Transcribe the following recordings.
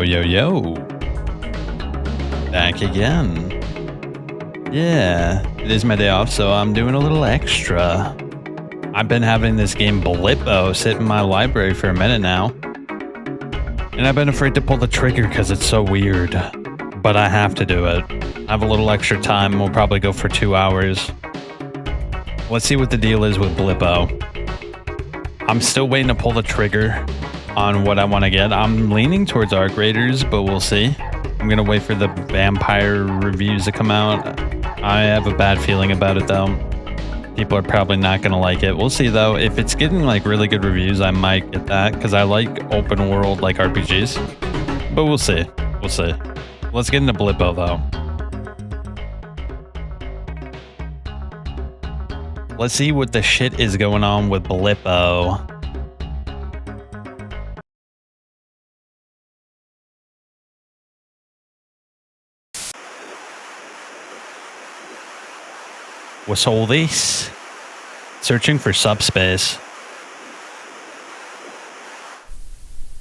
Yo. Back again. Yeah, it is my day off, so I'm doing a little extra. I've been having this game Blippo sit in my library for a minute now. And I've been afraid to pull the trigger because it's so weird. But I have to do it. I have a little extra time. We'll probably go for 2 hours. Let's see what the deal is with Blippo. I'm still waiting to pull the trigger on what I want to get. I'm leaning towards Arc Raiders, but we'll see. I'm going to wait for the vampire reviews to come out. I have a bad feeling about it, though. People are probably not going to like it. We'll see, though. If it's getting, like, really good reviews, I might get that, because I like open world, like, RPGs. But we'll see. We'll see. Let's get into Blippo, though. Let's see what the shit is going on with Blippo. What's all this? Searching for subspace.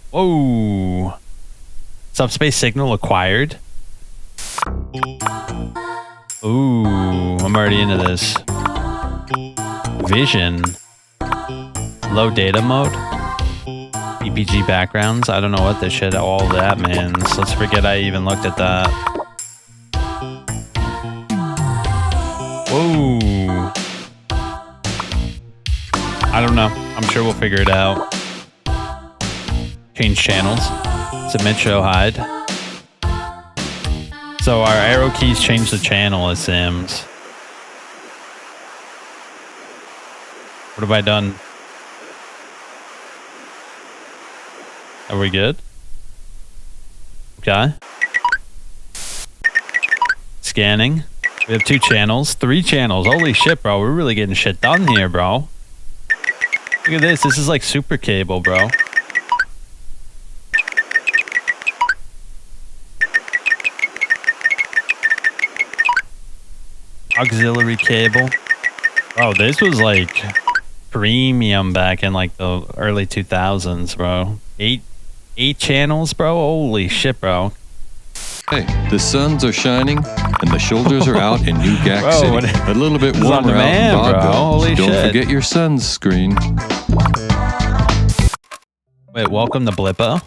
Whoa. Subspace signal acquired. Ooh, I'm already into this. Vision. Low data mode. EPG backgrounds. I don't know what this shit all that means. Let's forget I even looked at that. Whoa. I don't know. I'm sure we'll figure it out. Change channels. Submit, show, hide. So our arrow keys change the channel, it seems. What have I done? Are we good? Okay. Scanning. We have 2 channels, 3 channels. Holy shit, bro. We're really getting shit done here, bro. Look at this. This is like super cable, bro. Auxiliary cable. Oh, this was like premium back in like the early 2000s, bro. 8 channels, bro. Holy shit, bro. Hey, the suns are shining and the shoulders are out in New Gak City. A little bit warmer out in Vaudeville. Holy Don't shit. forget your sunscreen. Wait, welcome to Blippo?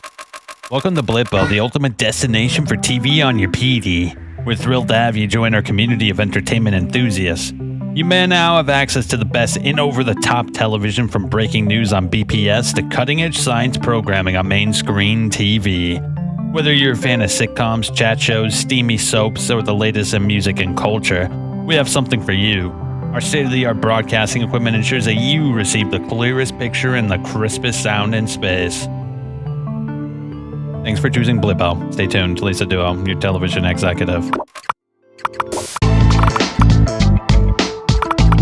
Welcome to Blippo, the ultimate destination for TV on your PD. We're thrilled to have you join our community of entertainment enthusiasts. You may now have access to the best in over-the-top television, from breaking news on BPS to cutting-edge science programming on main screen TV. Whether you're a fan of sitcoms, chat shows, steamy soaps, or the latest in music and culture, we have something for you. Our state-of-the-art broadcasting equipment ensures that you receive the clearest picture and the crispest sound in space. Thanks for choosing Blippo. Stay tuned. Lisa Duo, your television executive.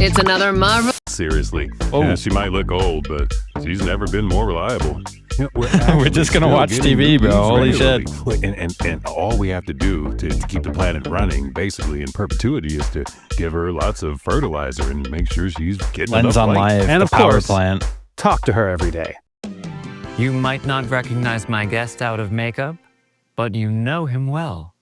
It's another Marvel. Seriously. Oh. Yeah, she might look old, but she's never been more reliable. We're just gonna watch TV, bro. Holy shit. And all we have to do to keep the planet running, basically in perpetuity, is to give her lots of fertilizer and make sure she's getting Lens enough on light. Life, And the of power course, plant. talk to her every day. You might not recognize my guest out of makeup, but you know him well.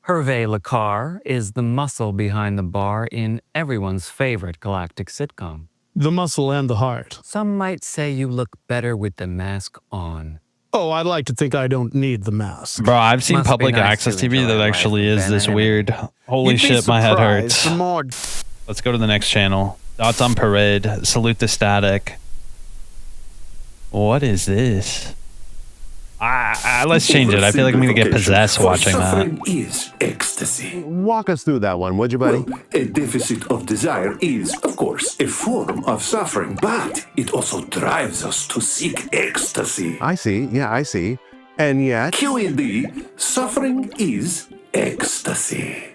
Hervé Lecar is the muscle behind the bar in everyone's favorite galactic sitcom. The muscle and the heart. Some might say you look better with the mask on. Oh, I'd like to think I don't need the mask. Bro, I've seen Must be public nice access to TV that enjoy actually life is with this Ben weird. Holy You'd be shit, my head surprised. hurts. The more Let's go to the next channel. Dots on Parade. Salute the Static. What is this? Let's change it. I feel like I'm going to get possessed watching that. Suffering is ecstasy. Walk us through that one, would you, buddy? Well, a deficit of desire is, of course, a form of suffering, but it also drives us to seek ecstasy. I see. Yeah, I see. And yet... QED, suffering is ecstasy.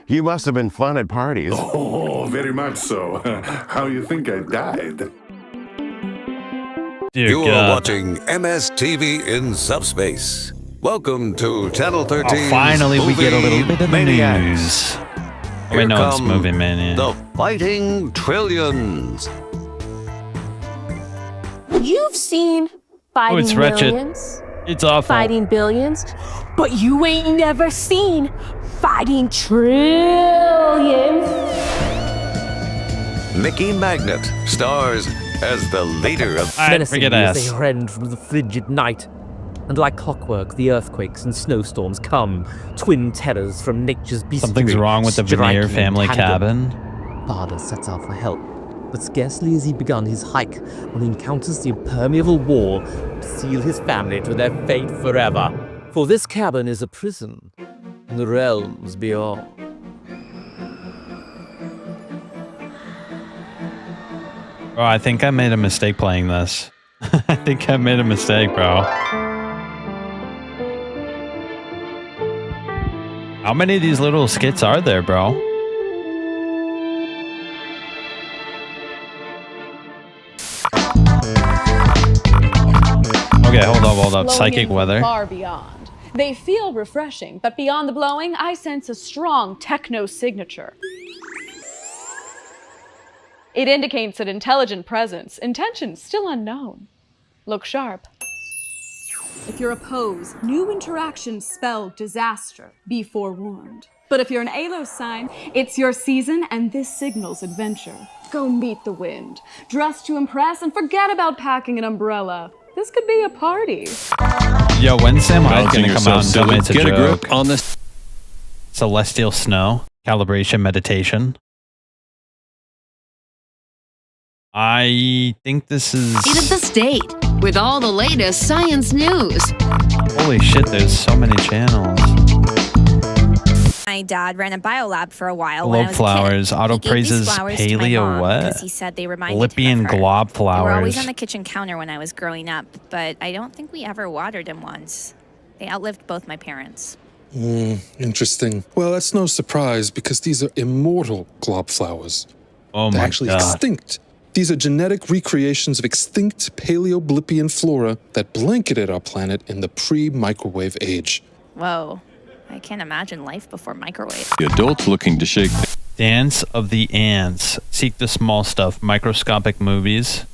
You must have been fun at parties. Oh, very much so. How you think I died? Dear You are God. watching MSTV in Subspace. Welcome to Channel 13. Oh, finally, we get a little bit of the news. Oh, wait, no, it's Movie Mania. The Fighting Trillions. You've seen Fighting it's Wretched. Millions. It's awful. Fighting billions, but you ain't never seen fighting trillions. Mickey Magnet stars as the leader of Alright, forget as ass. they rend from the frigid night. And like clockwork, the earthquakes and snowstorms come, twin terrors from nature's bestiary. Something's wrong with the striking Veneer in family tandem. cabin. Father sets out for help, but scarcely has he begun his hike when he encounters the impermeable wall to seal his family to their fate forever. For this cabin is a prison in the realms beyond. Bro, I think I made a mistake playing this. I think I made a mistake, bro. How many of these little skits are there, bro? Okay, hold up. Psychic weather. Far beyond. They feel refreshing, but beyond the blowing, I sense a strong techno signature. It indicates an intelligent presence, intentions still unknown. Look sharp. If you're opposed, new interactions spell disaster. Be forewarned. But if you're an ALO sign, it's your season and this signals adventure. Go meet the wind. Dress to impress and forget about packing an umbrella. This could be a party. Yo, when's Sam Hyde Balancing gonna come out yourself, and tell me silly. it's a Get a joke? grip on this. Celestial snow. Calibration meditation. I think this is... State of the state, with all the latest science news. Holy shit, there's so many channels. My dad ran a biolab for a while. Globe flowers. Auto praises paleo what? Because he said they reminded Lippian him of her. glob They were always flowers. on the kitchen counter when I was growing up, but I don't think we ever watered them once. They outlived both my parents. Interesting. Well, that's no surprise because these are immortal glob flowers. Oh They're my actually god. extinct. These are genetic recreations of extinct Paleo-Blippian flora that blanketed our planet in the pre-microwave age. Whoa. I can't imagine life before microwave. The adults looking to shake. Dance of the ants. Seek the small stuff. Microscopic movies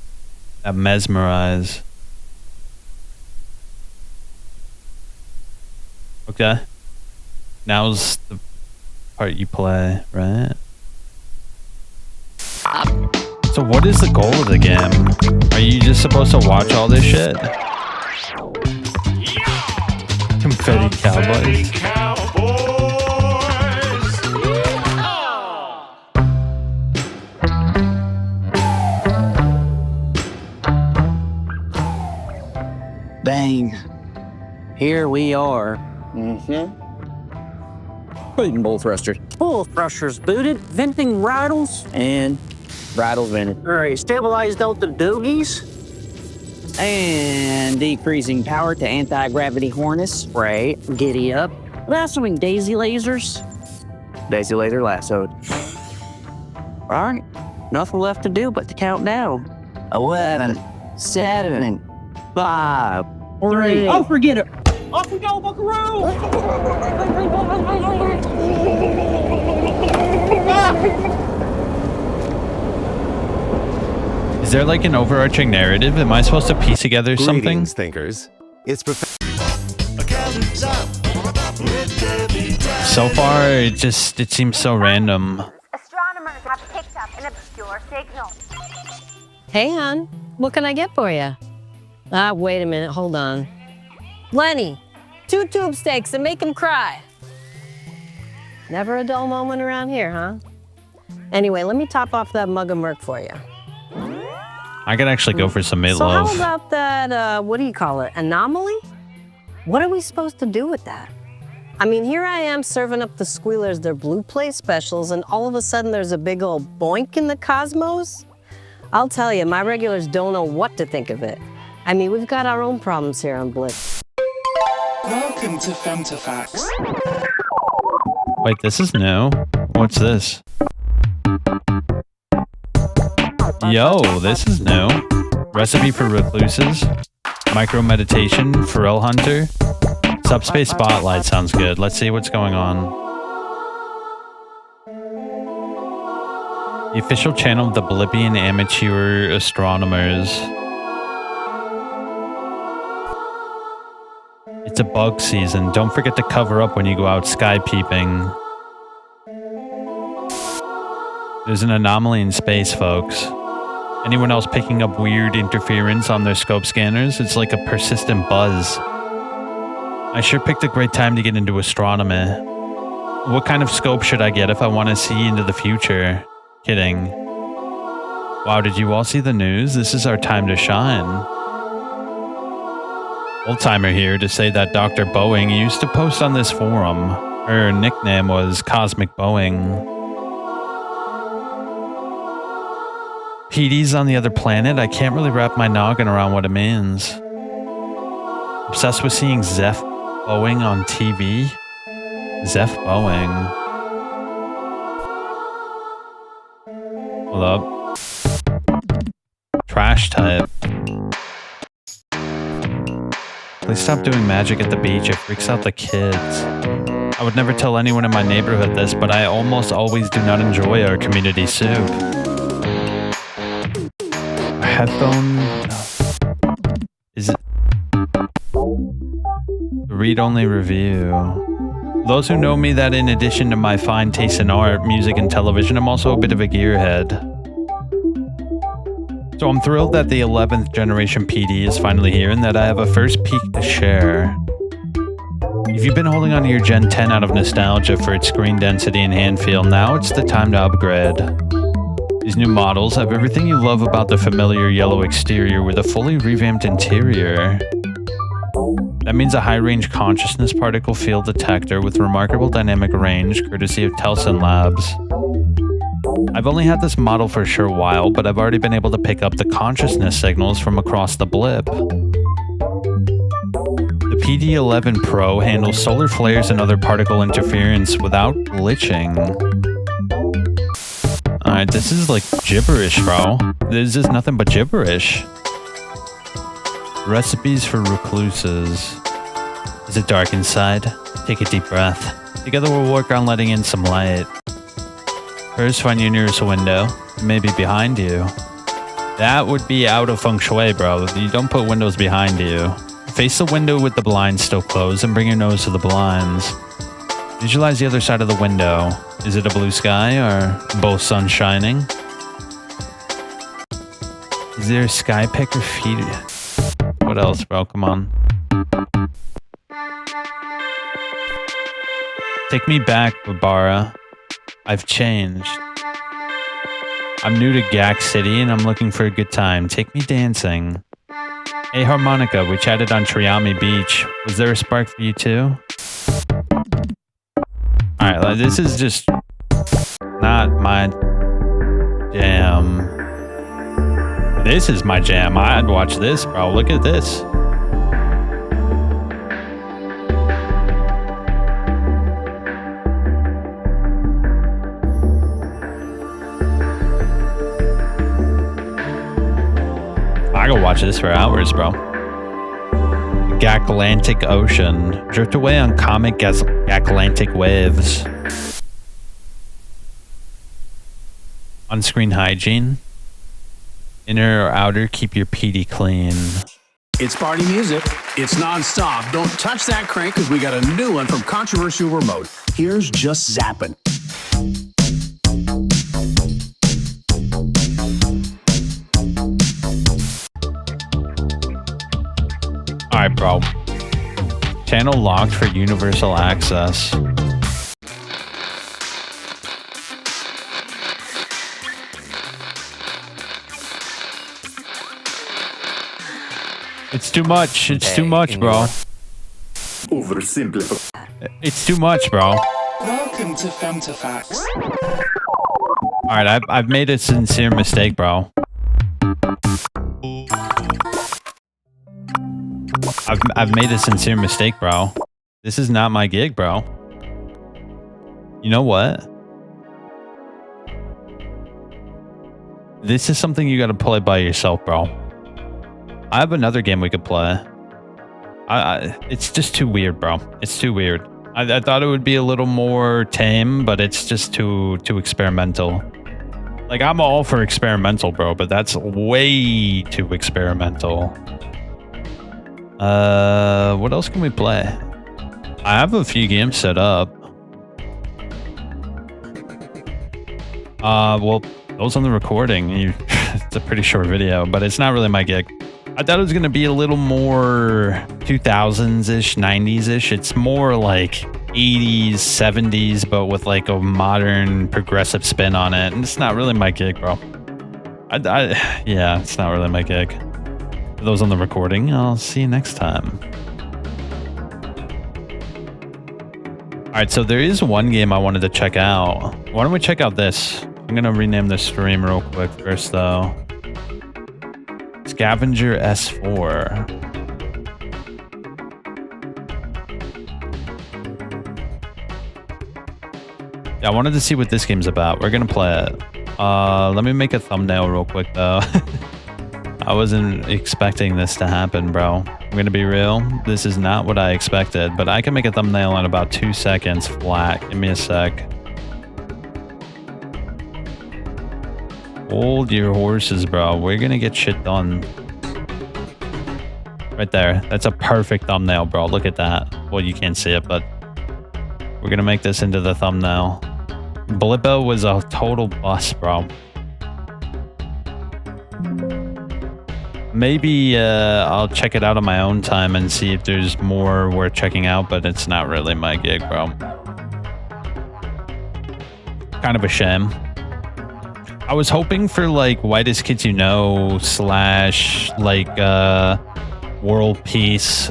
that mesmerize. Okay. Now's the part you play, right? So what is the goal of the game? Are you just supposed to watch all this shit? Confetti Cowboys. Dang. Here we are. Putting bull thrusters. Bull thrusters booted, venting rattles, and rattles vented. All right, stabilized out the doogies. And decreasing power to anti-gravity harness. Right, giddy up. Lassoing daisy lasers. Daisy laser lassoed. All right, nothing left to do but to count down. 11, 7, 5, 3. Oh, forget it. Off we go, buckaroo! Is there like an overarching narrative? Am I supposed to piece together something? Greetings, thinkers. It's So far, it seems so random. Astronomers have picked up an obscure signal. Hey, hon. What can I get for you? Wait a minute. Hold on. Lenny, 2 tube steaks and make him cry. Never a dull moment around here, huh? Anyway, let me top off that mug of Merc for you. I could actually go for some meatloaf. So how about that, what do you call it, anomaly? What are we supposed to do with that? I mean, here I am serving up the squealers their blue plate specials, and all of a sudden there's a big old boink in the cosmos? I'll tell you, my regulars don't know what to think of it. I mean, we've got our own problems here on Blip. Welcome to FemtoFacts. Wait, this is new. What's this? Yo, this is new. Recipe for recluses. Micro meditation. Forel hunter. Subspace spotlight sounds good. Let's see what's going on. The official channel of the Blippian amateur astronomers. It's a bug season. Don't forget to cover up when you go out sky peeping. There's an anomaly in space, folks. Anyone else picking up weird interference on their scope scanners? It's like a persistent buzz. I sure picked a great time to get into astronomy. What kind of scope should I get if I want to see into the future? Kidding. Wow, did you all see the news? This is our time to shine. Old-timer here to say that Dr. Boeing used to post on this forum. Her nickname was Cosmic Boeing. PD's on the other planet? I can't really wrap my noggin around what it means. Obsessed with seeing Zeph Boeing on TV? Zeph Boeing. Hold up. Trash type. Please stop doing magic at the beach. It freaks out the kids. I would never tell anyone in my neighborhood this, but I almost always do not enjoy our community soup. A headphone... Is it... Read-only review. Those who know me that in addition to my fine taste in art, music, and television, I'm also a bit of a gearhead. So I'm thrilled that the 11th generation PD is finally here and that I have a first peek to share. If you've been holding on to your Gen 10 out of nostalgia for its screen density and hand feel, now it's the time to upgrade. These new models have everything you love about the familiar yellow exterior with a fully revamped interior. That means a high-range consciousness particle field detector with remarkable dynamic range courtesy of Telson Labs. I've only had this model for a short while, but I've already been able to pick up the consciousness signals from across the blip. The PD11 Pro handles solar flares and other particle interference without glitching. Alright, this is like gibberish, bro. This is nothing but gibberish. Recipes for recluses. Is it dark inside? Take a deep breath. Together we'll work on letting in some light. First, find your nearest window. It may be behind you. That would be out of feng shui, bro. You don't put windows behind you. Face the window with the blinds still closed and bring your nose to the blinds. Visualize the other side of the window. Is it a blue sky or both sun shining? Is there a sky picker feed? What else, bro? Come on. Take me back, Barbara. I've changed. I'm new to Gak City and I'm looking for a good time. Take me dancing. Hey Harmonica, we chatted on Triami Beach. Was there a spark for you too? Alright, this is just not my jam. This is my jam. I'd watch this, bro. Look at this. I could watch this for hours, bro. Gaklantic Ocean. Drift away on comic Gaklantic waves. On-screen hygiene. Inner or outer, keep your PD clean. It's party music. It's non-stop. Don't touch that crank because we got a new one from Controversial Remote. Here's Just Zappin'. Alright, bro. Channel locked for universal access. It's too much. It's too much, bro. Oversimplify. It's too much, bro. Welcome to FemtoFacts. Alright, I've made a sincere mistake, bro. I've made a sincere mistake, bro. This is not my gig, bro. You know what? This is something you gotta play by yourself, bro. I have another game we could play. It's just too weird, bro. It's too weird. I thought it would be a little more tame, but it's just too experimental. Like, I'm all for experimental, bro, but that's way too experimental. What else can we play? I have a few games set up. Well, those on the recording, it's a pretty short video, but it's not really my gig. I thought it was going to be a little more 2000s-ish, 90s-ish. It's more like 80s, 70s, but with like a modern progressive spin on it. And it's not really my gig, bro. Yeah, it's not really my gig. For those on the recording, I'll see you next time. All right, so there is one game I wanted to check out. Why don't we check out this? I'm going to rename this stream real quick first, though. Scavenger S-4. Yeah, I wanted to see what this game's about. We're going to play it. Let me make a thumbnail real quick, though. I wasn't expecting this to happen, bro. I'm going to be real. This is not what I expected, but I can make a thumbnail in about 2 seconds flat. Give me a sec. Hold your horses, bro. We're going to get shit done. Right there. That's a perfect thumbnail, bro. Look at that. Well, you can't see it, but we're going to make this into the thumbnail. Blippo was a total bust, bro. Maybe I'll check it out on my own time and see if there's more worth checking out, but it's not really my gig, bro. Kind of a shame. I was hoping for like Whitest Kids You Know / like World Peace /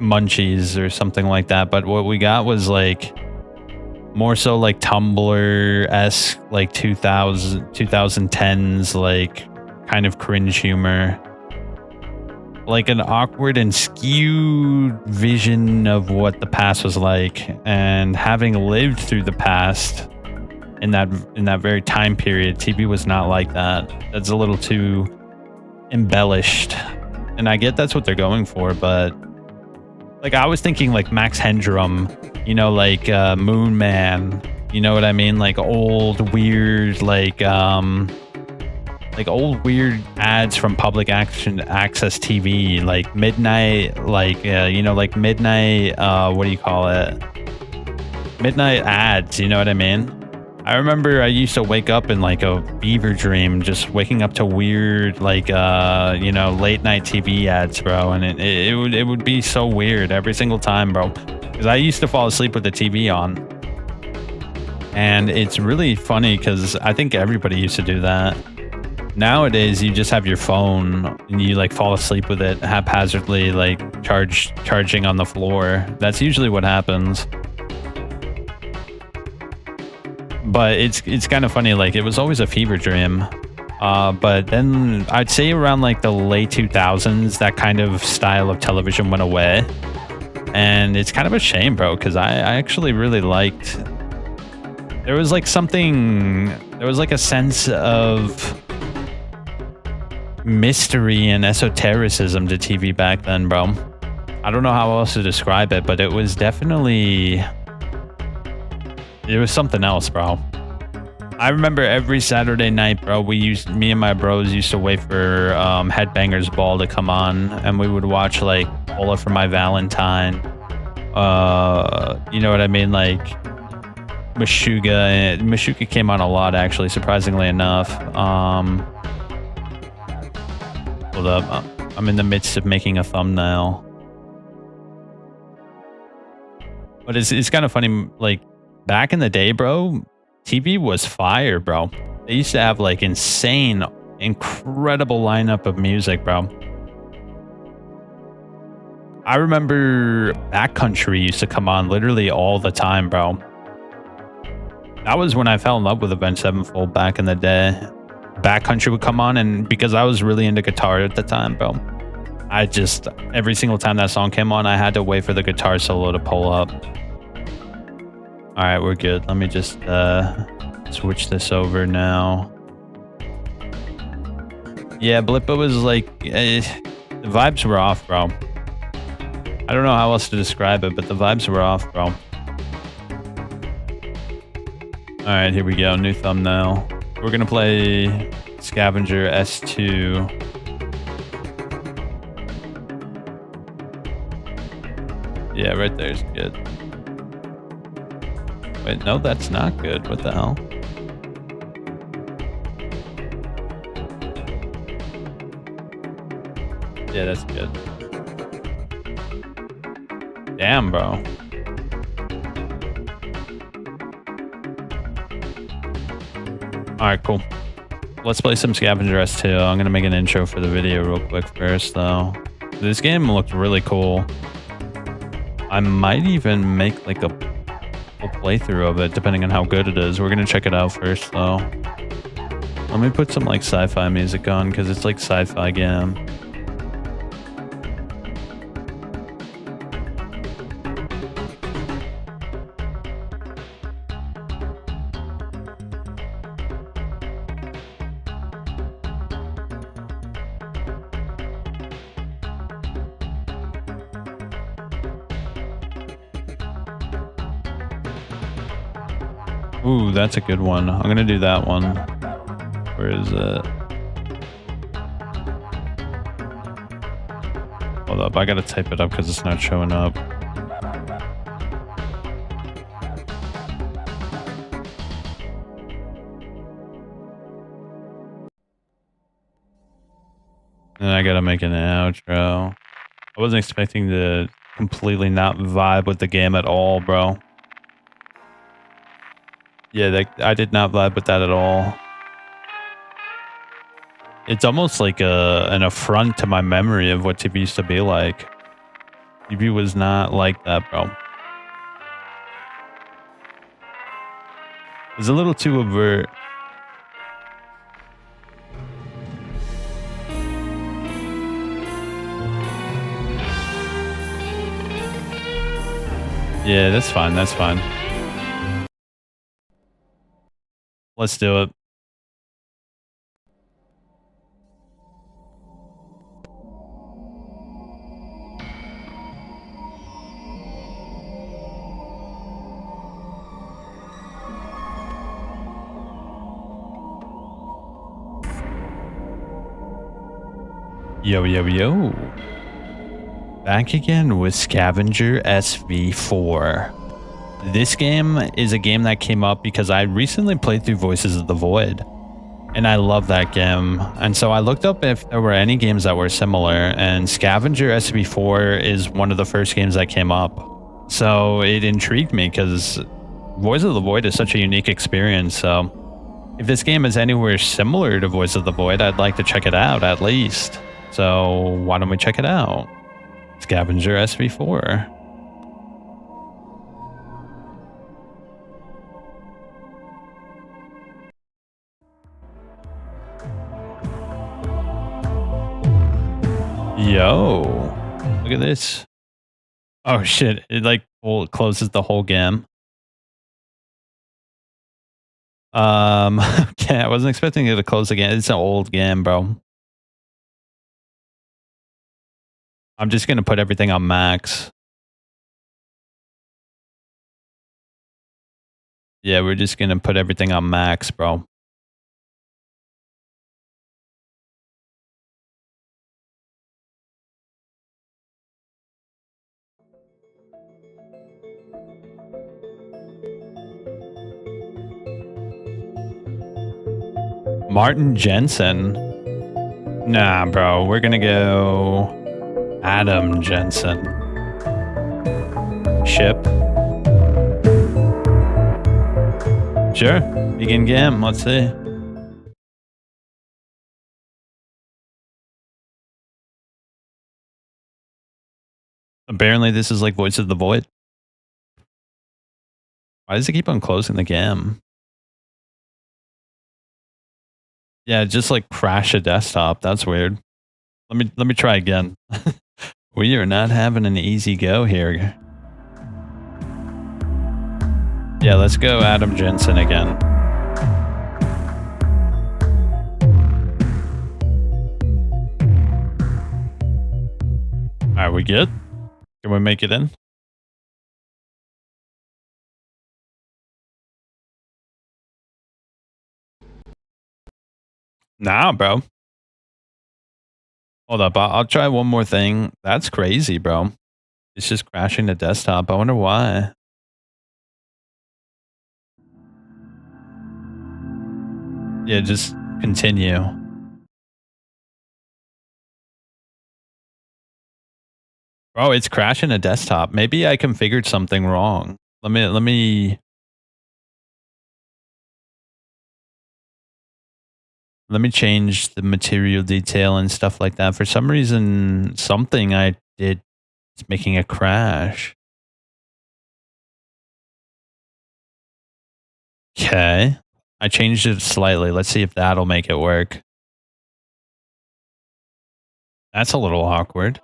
Munchies or something like that, but what we got was like more so like Tumblr-esque, like 2010s, like kind of cringe humor. Like an awkward and skewed vision of what the past was like. And having lived through the past in that very time period, TV was not like that. That's a little too embellished. And I get that's what they're going for, but like I was thinking like Max Headroom, you know, like Moon Man, you know what I mean? Like old weird, like old weird ads from public access TV, like midnight, like you know, like midnight, what do you call it? Midnight ads, you know what I mean? I remember I used to wake up in like a fever dream, just waking up to weird, like, you know, late night TV ads, bro. And it would be so weird every single time, bro. Because I used to fall asleep with the TV on. And it's really funny because I think everybody used to do that. Nowadays, you just have your phone and you like fall asleep with it haphazardly, like charging on the floor. That's usually what happens. But it's kind of funny, like it was always a fever dream. But then I'd say around like the late 2000s, that kind of style of television went away. And it's kind of a shame, bro, because I actually really liked... There was like something... There was like a sense of mystery and esotericism to TV back then, bro. I don't know how else to describe it, but it was definitely... It was something else, bro. I remember every Saturday night, bro, me and my bros used to wait for Headbangers Ball to come on, and we would watch like Ola for My Valentine. You know what I mean? Like Meshuggah. Meshuggah came on a lot, actually, surprisingly enough. Hold up. I'm in the midst of making a thumbnail. But it's kind of funny, like, back in the day, bro, TV was fire, bro. They used to have like insane, incredible lineup of music, bro. I remember Backcountry used to come on literally all the time, bro. That was when I fell in love with Avenged Sevenfold back in the day. Backcountry would come on, and because I was really into guitar at the time, bro, I just, every single time that song came on, I had to wait for the guitar solo to pull up. All right, we're good. Let me just switch this over now. Yeah, Blippo was like, the vibes were off, bro. I don't know how else to describe it, but the vibes were off, bro. All right, here we go. New thumbnail. We're going to play Scavenger S2. Yeah, right there's good. Wait, no, that's not good. What the hell? Yeah, that's good. Damn, bro. Alright, cool. Let's play some Scavenger S2. I'm gonna make an intro for the video real quick first, though. This game looked really cool. I might even make like a full playthrough of it, depending on how good it is. We're gonna check it out first, though. Let me put some like sci-fi music on, because it's like sci-fi game. Ooh, that's a good one. I'm gonna do that one. Where is it? Hold up, I gotta type it up because it's not showing up. And I gotta make an outro. I wasn't expecting to completely not vibe with the game at all, bro. Yeah, I did not vibe with that at all. It's almost like an affront to my memory of what TV used to be like. TV was not like that, bro. It's a little too overt. Yeah, that's fine. That's fine. Let's do it. Yo, yo, yo. Back again with Scavenger SV4. This game is a game that came up because I recently played through Voices of the Void. And I love that game. And so I looked up if there were any games that were similar. And Scavenger SV4 is one of the first games that came up. So it intrigued me because Voices of the Void is such a unique experience. So if this game is anywhere similar to Voices of the Void, I'd like to check it out at least. So why don't we check it out? Scavenger SV4. Yo, look at this. Oh shit, it like closes the whole game. Okay, I wasn't expecting it to close again. It's an old game, bro. I'm just gonna put everything on max. Yeah, we're just gonna put everything on max, bro. Martin Jensen. Nah, bro. We're gonna go Adam Jensen. Ship. Sure. Begin game. Let's see. Apparently this is like Voice of the Void. Why does it keep on closing the game? Yeah, just like crash a desktop. That's weird. Let me try again. We are not having an easy go here. Yeah, let's go Adam Jensen again. Are we good? Can we make it in? Nah, bro. Hold up. I'll try one more thing. That's crazy, bro. It's just crashing the desktop. I wonder why. Yeah, just continue. Bro, it's crashing a desktop. Maybe I configured something wrong. Let me change the material detail and stuff like that. For some reason, something I did is making it crash. Okay. I changed it slightly. Let's see if that'll make it work. That's a little awkward.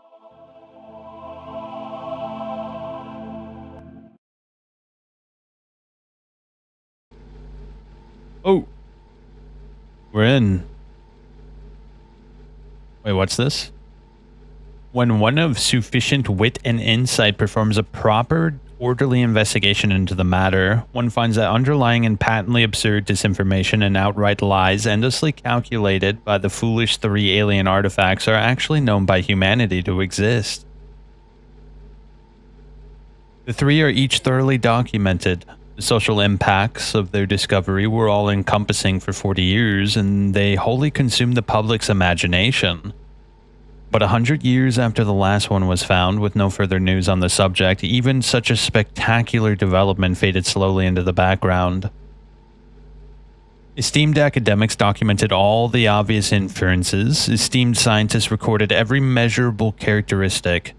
Oh. We're in. Wait, what's this? When one of sufficient wit and insight performs a proper, orderly investigation into the matter, one finds that underlying and patently absurd disinformation and outright lies endlessly calculated by the foolish 3 alien artifacts are actually known by humanity to exist. The 3 are each thoroughly documented. The social impacts of their discovery were all encompassing for 40 years, and they wholly consumed the public's imagination. But 100 years after the last one was found, with no further news on the subject, even such a spectacular development faded slowly into the background. Esteemed academics documented all the obvious inferences. Esteemed scientists recorded every measurable characteristic.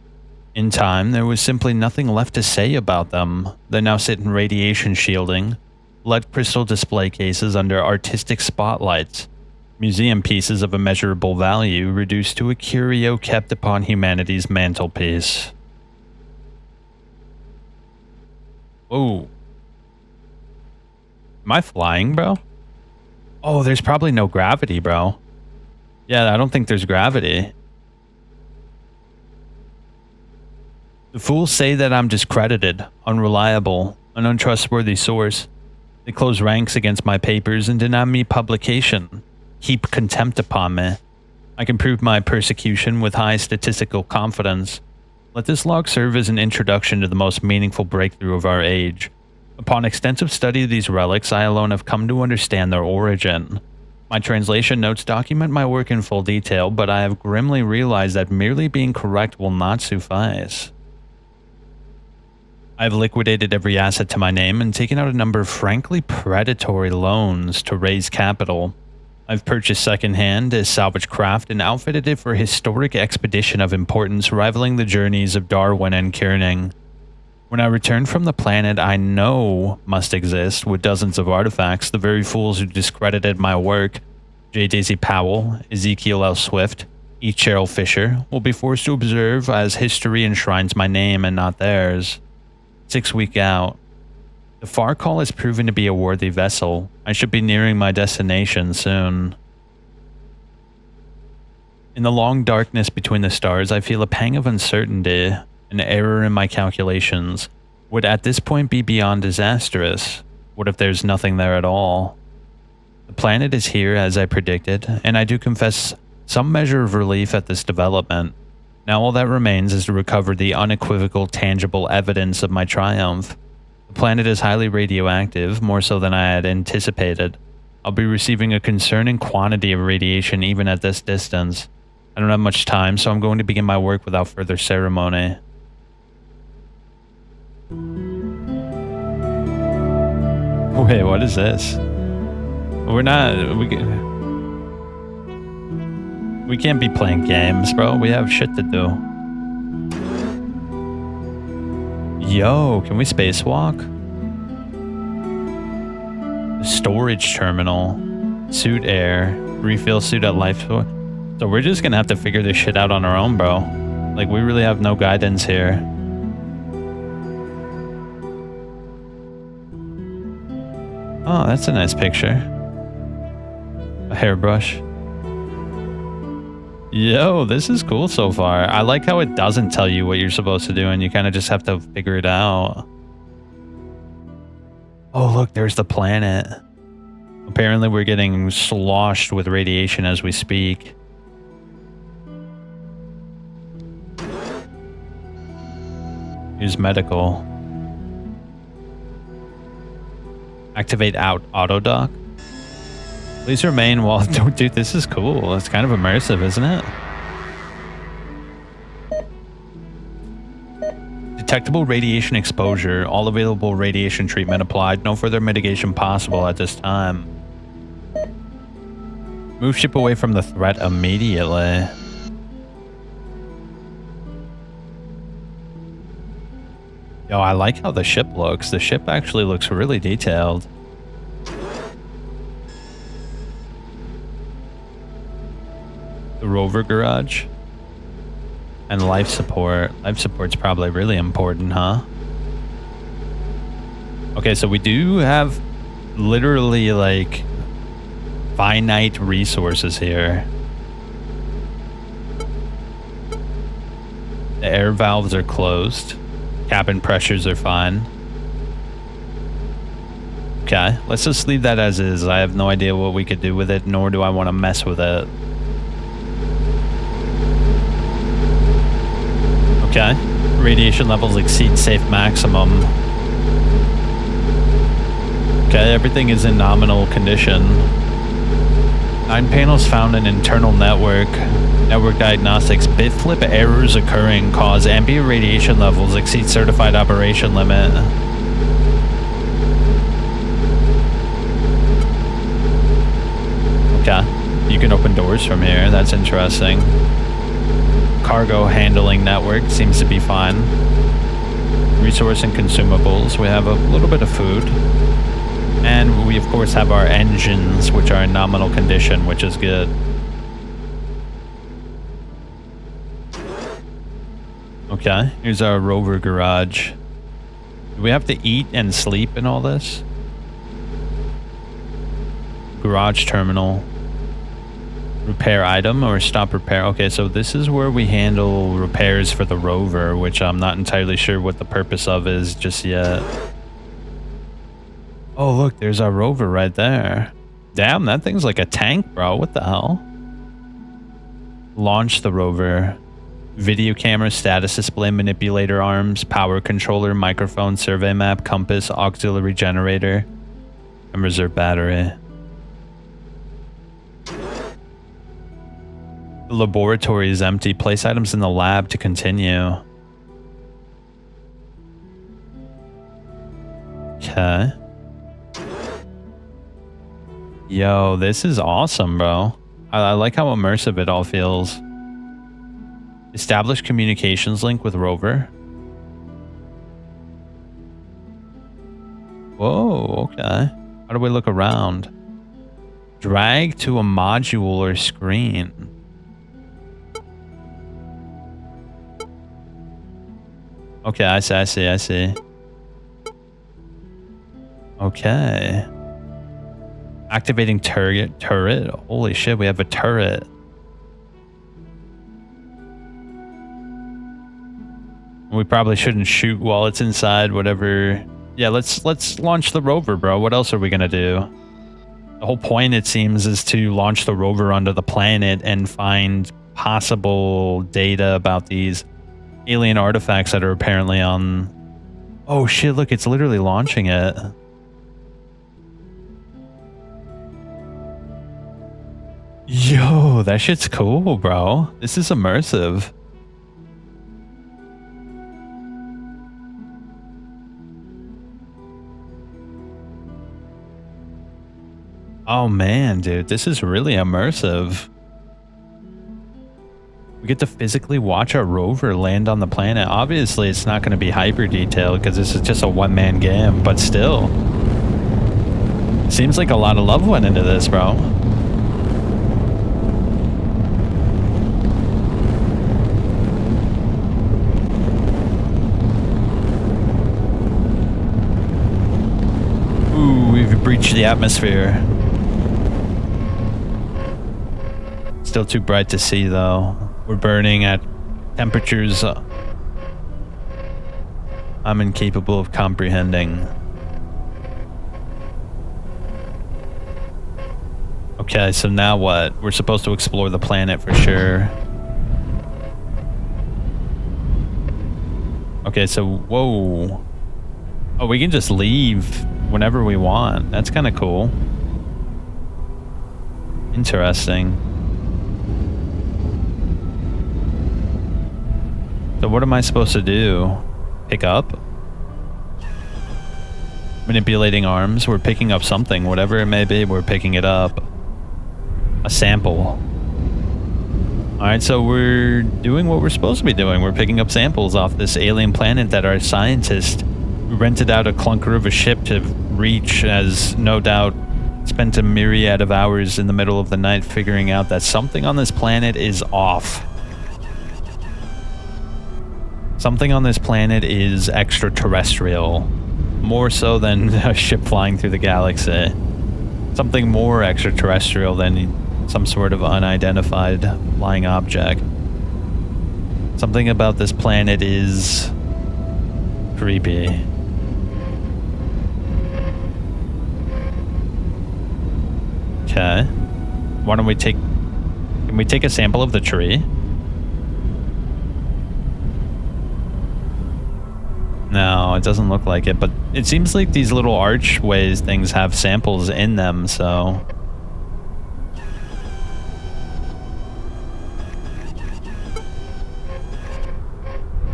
In time, there was simply nothing left to say about them. They now sit in radiation shielding, lead crystal display cases under artistic spotlights, museum pieces of immeasurable value reduced to a curio kept upon humanity's mantelpiece. Whoa. Am I flying, bro? Oh, there's probably no gravity, bro. Yeah, I don't think there's gravity. The fools say that I'm discredited, unreliable, an untrustworthy source. They close ranks against my papers and deny me publication. Heap contempt upon me. I can prove my persecution with high statistical confidence. Let this log serve as an introduction to the most meaningful breakthrough of our age. Upon extensive study of these relics, I alone have come to understand their origin. My translation notes document my work in full detail, but I have grimly realized that merely being correct will not suffice. I've liquidated every asset to my name and taken out a number of frankly predatory loans to raise capital. I've purchased secondhand a salvage craft and outfitted it for a historic expedition of importance rivaling the journeys of Darwin and Kierning. When I return from the planet I know must exist with dozens of artifacts, the very fools who discredited my work, J. Daisy Powell, Ezekiel L. Swift, E. Cheryl Fisher, will be forced to observe as history enshrines my name and not theirs. 6 weeks out. The Far Call has proven to be a worthy vessel. I should be nearing my destination soon. In the long darkness between the stars, I feel a pang of uncertainty. An error in my calculations would at this point be beyond disastrous. What if there's nothing there at all? The planet is here as I predicted, and I do confess some measure of relief at this development. Now all that remains is to recover the unequivocal, tangible evidence of my triumph. The planet is highly radioactive, more so than I had anticipated. I'll be receiving a concerning quantity of radiation even at this distance. I don't have much time, so I'm going to begin my work without further ceremony. Wait, what is this? We can't be playing games, bro. We have shit to do. Yo, can we spacewalk? Storage terminal. Suit air. Refill suit at life. So we're just gonna have to figure this shit out on our own, bro. Like, we really have no guidance here. Oh, that's a nice picture. A hairbrush. Yo, this is cool so far. I like how it doesn't tell you what you're supposed to do and you kind of just have to figure it out. Oh, look, there's the planet. Apparently we're getting sloshed with radiation as we speak. Use medical. Activate auto dock. Please remain while... Dude, this is cool. It's kind of immersive, isn't it? Detectable radiation exposure. All available radiation treatment applied. No further mitigation possible at this time. Move ship away from the threat immediately. Yo, I like how the ship looks. The ship actually looks really detailed. The rover garage. And life support. Life support's probably really important, huh? Okay, so we do have literally like finite resources here. The air valves are closed. Cabin pressures are fine. Okay, let's just leave that as is. I have no idea what we could do with it, nor do I want to mess with it. Okay, radiation levels exceed safe maximum. Okay, everything is in nominal condition. 9 panels found in internal network. Network diagnostics. Bit flip errors occurring cause ambient radiation levels exceed certified operation limit. Okay, you can open doors from here. That's interesting. Cargo handling network seems to be fine. Resource and consumables. We have a little bit of food. And we, of course, have our engines, which are in nominal condition, which is good. Okay, here's our rover garage. Do we have to eat and sleep in all this? Garage terminal. Repair item or stop repair. Okay, so this is where we handle repairs for the rover, which I'm not entirely sure what the purpose of is just yet. Oh, look, there's our rover right there. Damn, that thing's like a tank, bro. What the hell? Launch the rover. Video camera, status display, manipulator arms, power controller, microphone, survey map, compass, auxiliary generator, and reserve battery. The laboratory is empty. Place items in the lab to continue. Okay. Yo, this is awesome, bro. I like how immersive it all feels. Establish communications link with rover. Whoa, okay. How do we look around? Drag to a module or screen. Okay, I see. Okay. Activating turret. Holy shit, we have a turret. We probably shouldn't shoot while it's inside, whatever. Yeah, let's launch the rover, bro. What else are we gonna do? The whole point, it seems, is to launch the rover onto the planet and find possible data about these alien artifacts that are apparently on... Oh shit, look, it's literally launching it. Yo, that shit's cool, bro. This is immersive. Oh man, dude, this is really immersive. We get to physically watch our rover land on the planet. Obviously, it's not going to be hyper detailed because this is just a one-man game, but still. Seems like a lot of love went into this, bro. Ooh, we've breached the atmosphere. Still too bright to see, though. We're burning at temperatures I'm incapable of comprehending. Okay, so now what? We're supposed to explore the planet for sure. Okay, so whoa. Oh, we can just leave whenever we want. That's kind of cool. Interesting. So what am I supposed to do? Pick up? Manipulating arms. We're picking up something. Whatever it may be, we're picking it up. A sample. Alright, so we're doing what we're supposed to be doing. We're picking up samples off this alien planet that our scientist who rented out a clunker of a ship to reach has no doubt spent a myriad of hours in the middle of the night figuring out that something on this planet is off. Something on this planet is extraterrestrial. More so than a ship flying through the galaxy. Something more extraterrestrial than some sort of unidentified flying object. Something about this planet is creepy. Okay. Why don't we take... Can we take a sample of the tree? No, it doesn't look like it, but it seems like these little archways things have samples in them, so...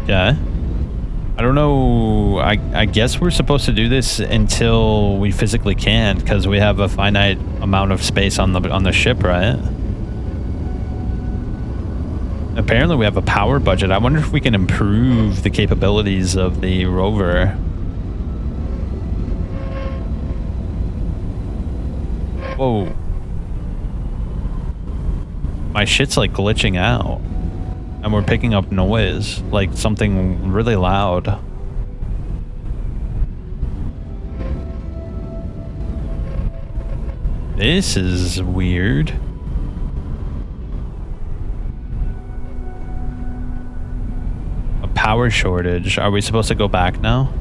Okay. I don't know, I guess we're supposed to do this until we physically can, because we have a finite amount of space on the ship, right? Apparently we have a power budget. I wonder if we can improve the capabilities of the rover. Whoa. My shit's like glitching out. And we're picking up noise, like something really loud. This is weird. Power shortage. Are we supposed to go back now?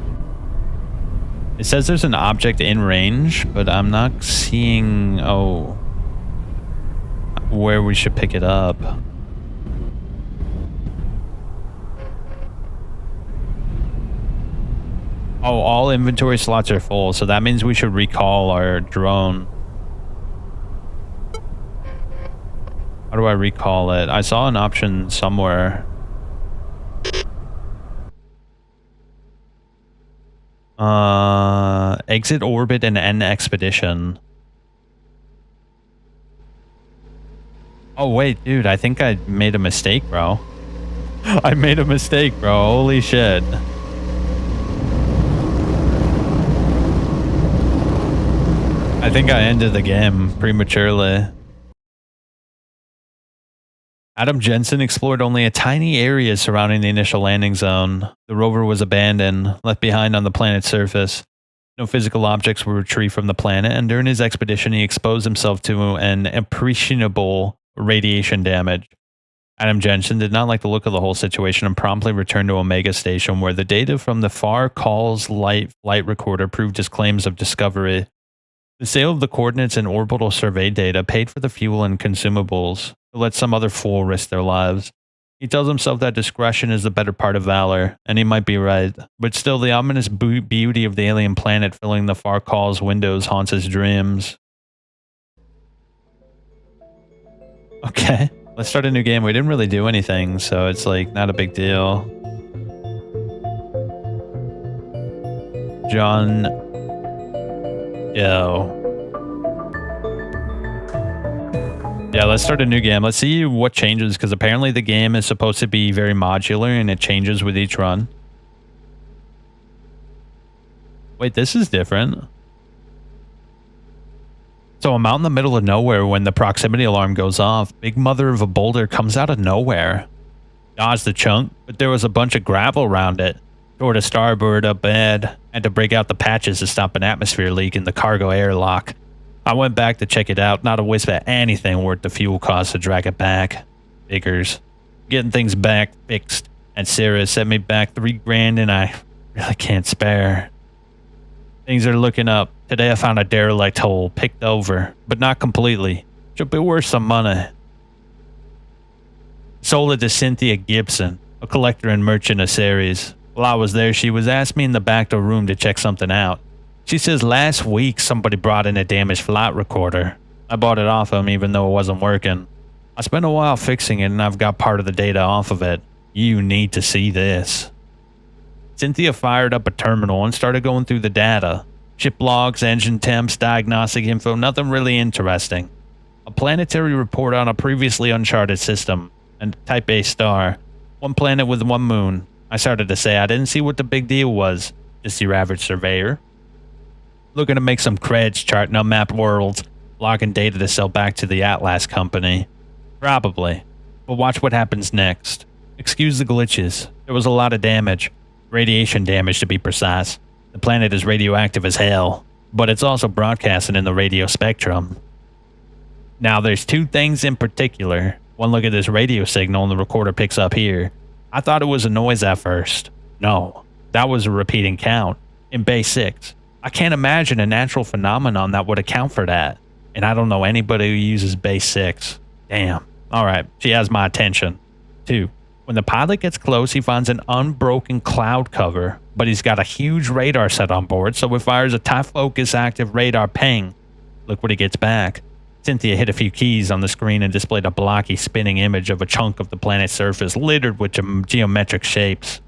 It says there's an object in range, but I'm not seeing, oh, where we should pick it up. Oh, all inventory slots are full, so that means we should recall our drone. How do I recall it? I saw an option somewhere. Exit orbit and end expedition. Oh wait, dude, I think I made a mistake, bro. I made a mistake, bro. Holy shit. I think I ended the game prematurely. Adam Jensen explored only a tiny area surrounding the initial landing zone. The rover was abandoned, left behind on the planet's surface. No physical objects were retrieved from the planet, and during his expedition he exposed himself to an appreciable radiation damage. Adam Jensen did not like the look of the whole situation and promptly returned to Omega Station, where the data from the Far Calls Light flight recorder proved his claims of discovery. The sale of the coordinates and orbital survey data paid for the fuel and consumables to let some other fool risk their lives. He tells himself that discretion is the better part of valor, and he might be right. But still, the ominous beauty of the alien planet filling the Far Calls windows haunts his dreams. Okay, let's start a new game. We didn't really do anything, so it's like not a big deal. John Doe. Yeah, let's start a new game. Let's see what changes, because apparently the game is supposed to be very modular and it changes with each run. Wait, this is different. So I'm out in the middle of nowhere when the proximity alarm goes off. Big mother of a boulder comes out of nowhere. Dodged the chunk, but there was a bunch of gravel around it. Toward a starboard up bad. Had to break out the patches to stop an atmosphere leak in the cargo airlock. I went back to check it out. Not a wisp of anything worth the fuel cost to drag it back. Figures. Getting things back fixed. And Sarah sent me back $3,000 and I really can't spare. Things are looking up. Today I found a derelict hole picked over, but not completely. Should be worth some money. Sold it to Cynthia Gibson, a collector and merchant of Ceres. While I was there, she was asking me in the back door room to check something out. She says last week somebody brought in a damaged flight recorder. I bought it off him even though it wasn't working. I spent a while fixing it and I've got part of the data off of it. You need to see this. Cynthia fired up a terminal and started going through the data. Ship logs, engine temps, diagnostic info, nothing really interesting. A planetary report on a previously uncharted system, and type A star. One planet with one moon. I started to say I didn't see what the big deal was. Just your average surveyor. Looking to make some creds charting on map worlds, logging data to sell back to the Atlas company. Probably. But watch what happens next. Excuse the glitches. There was a lot of damage. Radiation damage to be precise. The planet is radioactive as hell, but it's also broadcasting in the radio spectrum. Now there's two things in particular. One look at this radio signal and the recorder picks up here. I thought it was a noise at first. No, that was a repeating count in base 6. I can't imagine a natural phenomenon that would account for that. And I don't know anybody who uses base 6. Damn. Alright, she has my attention. 2. When the pilot gets close, he finds an unbroken cloud cover, but he's got a huge radar set on board, so it fires a tight focus active radar ping. Look what he gets back. Cynthia hit a few keys on the screen and displayed a blocky spinning image of a chunk of the planet's surface littered with geometric shapes.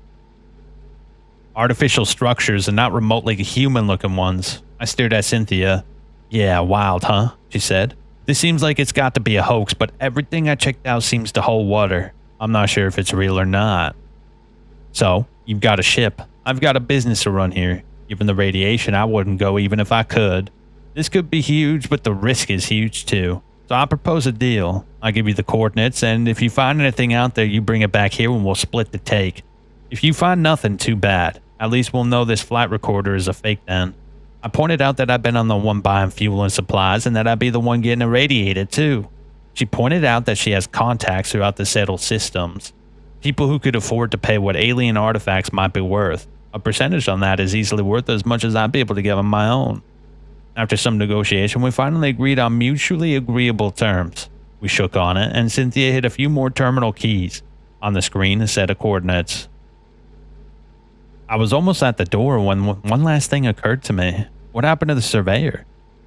Artificial structures and not remotely human-looking ones. I stared at Cynthia. Yeah, wild, huh? She said. This seems like it's got to be a hoax, but everything I checked out seems to hold water. I'm not sure if it's real or not. So, you've got a ship. I've got a business to run here. Given the radiation, I wouldn't go even if I could. This could be huge, but the risk is huge too. So I propose a deal. I give you the coordinates, and if you find anything out there, you bring it back here and we'll split the take. If you find nothing, too bad. At least we'll know this flight recorder is a fake then. I pointed out that I've been on the one buying fuel and supplies and that I'd be the one getting irradiated too. She pointed out that she has contacts throughout the settled systems. People who could afford to pay what alien artifacts might be worth. A percentage on that is easily worth as much as I'd be able to give on my own. After some negotiation, we finally agreed on mutually agreeable terms. We shook on it, and Cynthia hit a few more terminal keys. On the screen, a set of coordinates. I was almost at the door when one last thing occurred to me. What happened to the surveyor?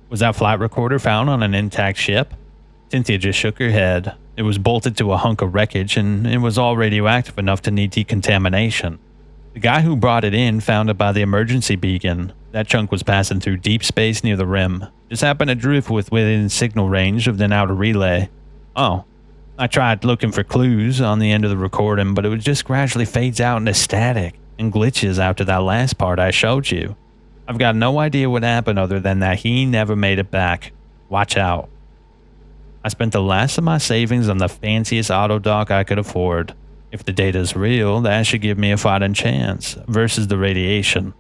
Was that flight recorder found on an intact ship? Cynthia just shook her head. It was bolted to a hunk of wreckage, and it was all radioactive enough to need decontamination. The guy who brought it in found it by the emergency beacon. That chunk was passing through deep space near the rim. Just happened to drift within signal range of the outer relay. Oh. I tried looking for clues on the end of the recording, but it just gradually fades out into static and glitches after that last part I showed you. I've got no idea what happened other than that he never made it back. Watch out. I spent the last of my savings on the fanciest auto dock I could afford. If the data is real, that should give me a fighting chance versus the radiation.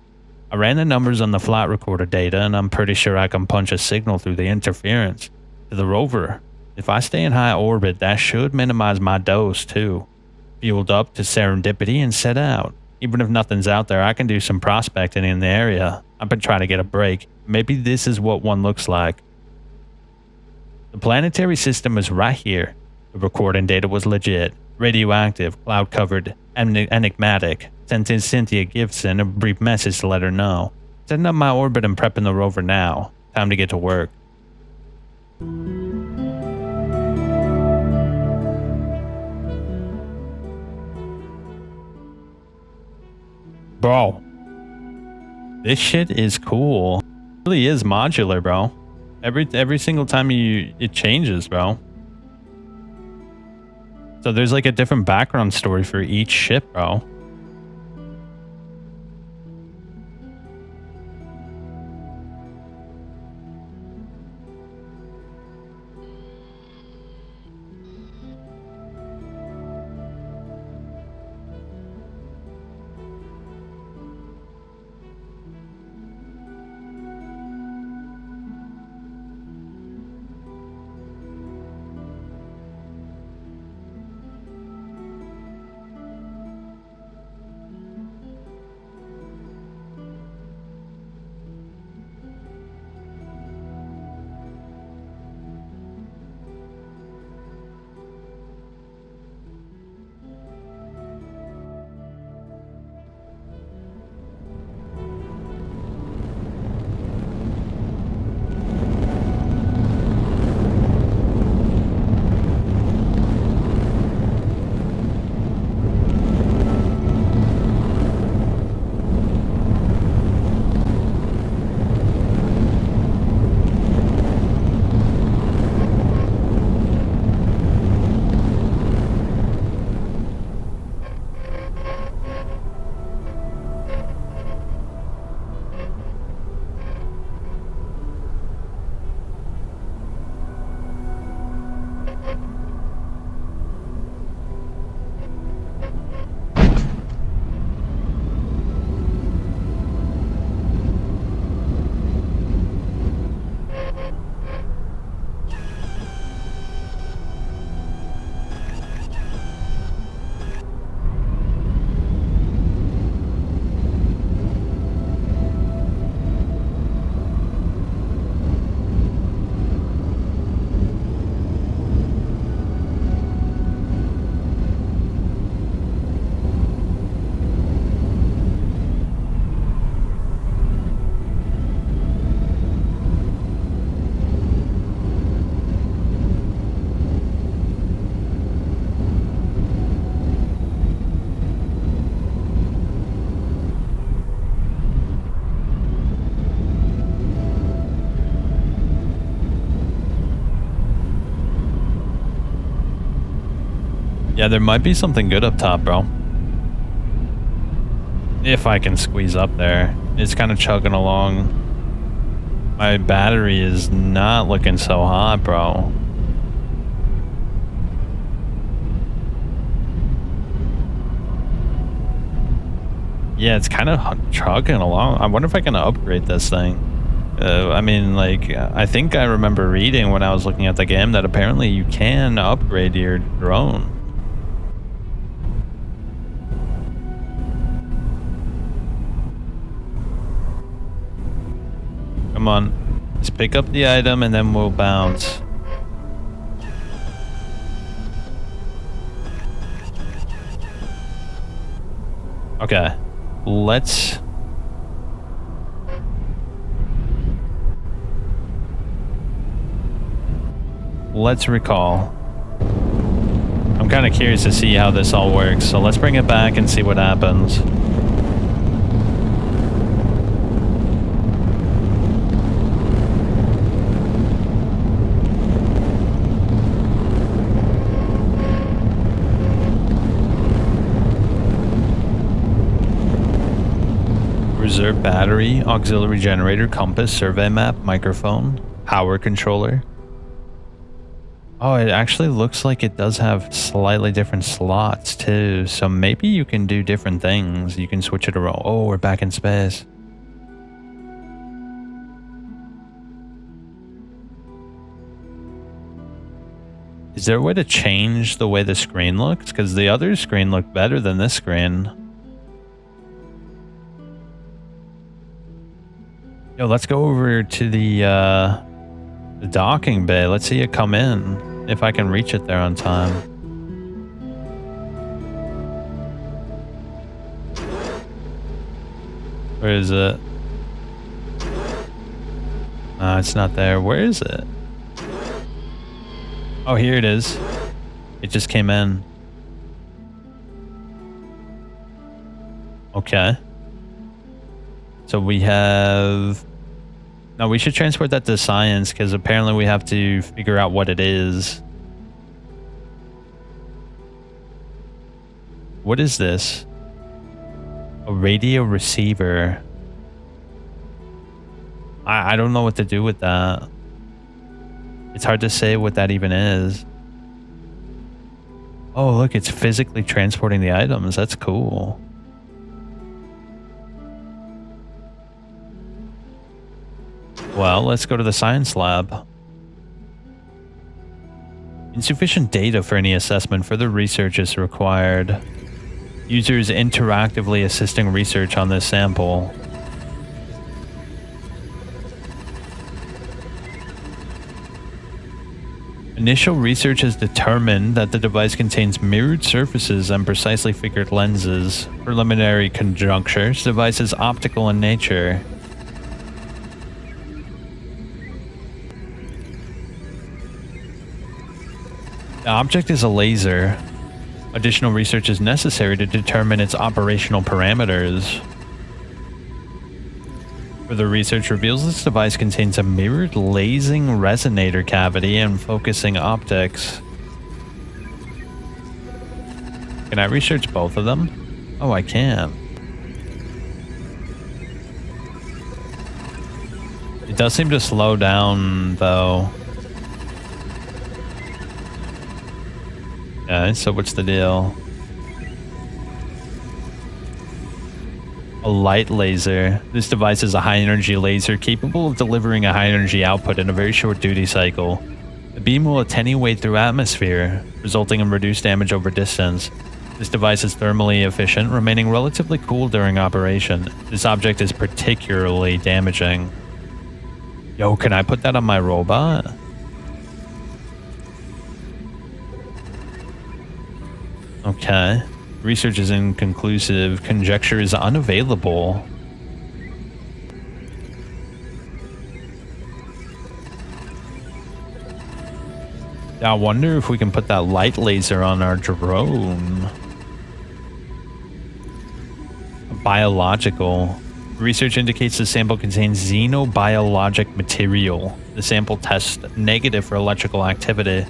I ran the numbers on the flight recorder data, and I'm pretty sure I can punch a signal through the interference to the rover. If I stay in high orbit, that should minimize my dose too. Fueled up to serendipity and set out. Even if nothing's out there, I can do some prospecting in the area. I've been trying to get a break. Maybe this is what one looks like. The planetary system is right here. The recording data was legit. Radioactive, cloud-covered, and enigmatic. Sent in Cynthia Gibson a brief message to let her know. Setting up my orbit and prepping the rover now. Time to get to work. Bro. This shit is cool. It really is modular, bro. Every single time it changes, bro. So there's like a different background story for each ship, bro. Yeah, there might be something good up top, bro. If I can squeeze up there. It's kind of chugging along. My battery is not looking so hot, bro. Yeah, it's kind of chugging along. I wonder if I can upgrade this thing. I mean, like, I think I remember reading when I was looking at the game that apparently you can upgrade your drone. Come on. Just pick up the item and then we'll bounce. Okay. Let's recall. I'm kind of curious to see how this all works, so let's bring it back and see what happens. Reserve battery, auxiliary generator, compass, survey map, microphone, power controller. Oh, it actually looks like it does have slightly different slots too. So maybe you can do different things. You can switch it around. Oh, we're back in space. Is there a way to change the way the screen looks? Because the other screen looked better than this screen. Yo, let's go over to the docking bay. Let's see it come in. If I can reach it there on time. Where is it? It's not there. Where is it? Oh, here it is. It just came in. Okay. So we have... No, we should transport that to science because apparently we have to figure out what it is. What is this? A radio receiver. I don't know what to do with that. It's hard to say what that even is. Oh, look, it's physically transporting the items. That's cool. Well, let's go to the science lab. Insufficient data for any assessment. Further research is required. Users interactively assisting research on this sample. Initial research has determined that the device contains mirrored surfaces and precisely figured lenses. Preliminary conjunctures. Device is optical in nature. The object is a laser. Additional research is necessary to determine its operational parameters. Further research reveals this device contains a mirrored lasing resonator cavity and focusing optics. Can I research both of them? Oh, I can. It does seem to slow down, though. Okay, so what's the deal? A light laser. This device is a high-energy laser capable of delivering a high-energy output in a very short duty cycle. The beam will attenuate through atmosphere, resulting in reduced damage over distance. This device is thermally efficient, remaining relatively cool during operation. This object is particularly damaging. Yo, can I put that on my robot? Okay. Research is inconclusive. Conjecture is unavailable. I wonder if we can put that light laser on our drone. Biological. Research indicates the sample contains xenobiologic material. The sample tests negative for electrical activity.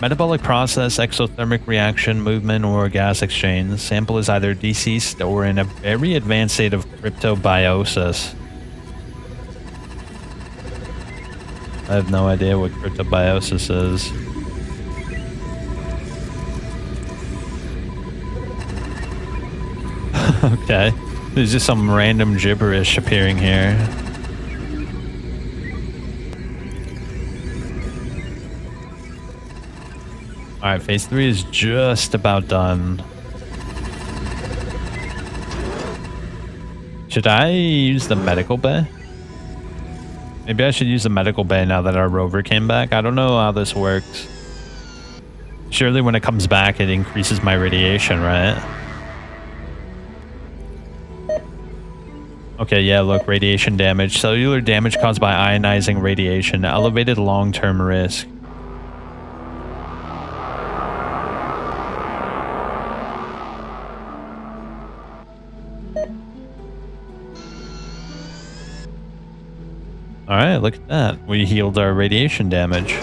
Metabolic process, exothermic reaction, movement, or gas exchange. Sample is either deceased or in a very advanced state of cryptobiosis. I have no idea what cryptobiosis is. Okay. There's just some random gibberish appearing here. Alright, phase 3 is just about done. Should I use the medical bay? Maybe I should use the medical bay now that our rover came back. I don't know how this works. Surely when it comes back, it increases my radiation, right? Okay, yeah, look, radiation damage. Cellular damage caused by ionizing radiation. Elevated long-term risk. Alright, look at that. We healed our radiation damage.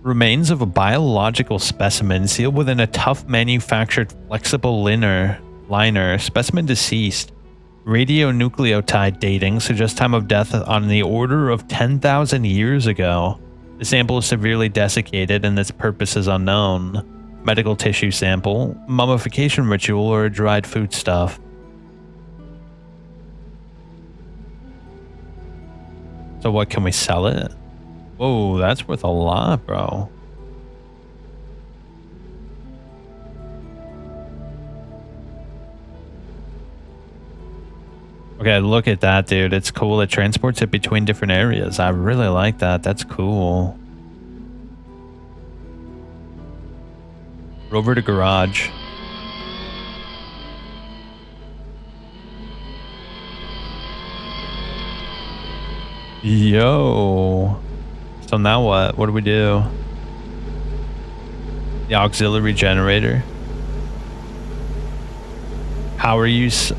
Remains of a biological specimen sealed within a tough manufactured flexible liner. Specimen deceased. Radionucleotide dating suggests time of death on the order of 10,000 years ago. The sample is severely desiccated and its purpose is unknown. Medical tissue sample, mummification ritual, or a dried foodstuff. So what, can we sell it? Whoa, that's worth a lot, bro. Okay, look at that, dude. It's cool. It transports it between different areas. I really like that. That's cool. Rover to garage. Yo. So now what? What do we do? The auxiliary generator. Power use.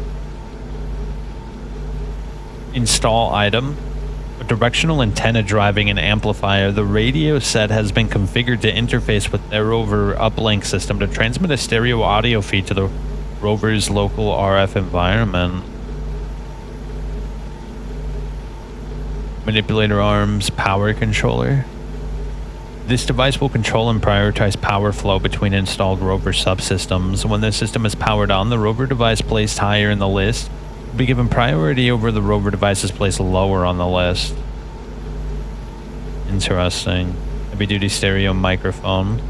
Install item. A directional antenna driving an amplifier. The radio set has been configured to interface with their rover uplink system to transmit a stereo audio feed to the rover's local RF environment. Manipulator arms, power controller. This device will control and prioritize power flow between installed rover subsystems. When the system is powered on, the rover device placed higher in the list will be given priority over the rover devices placed lower on the list. Interesting. Heavy duty stereo microphone.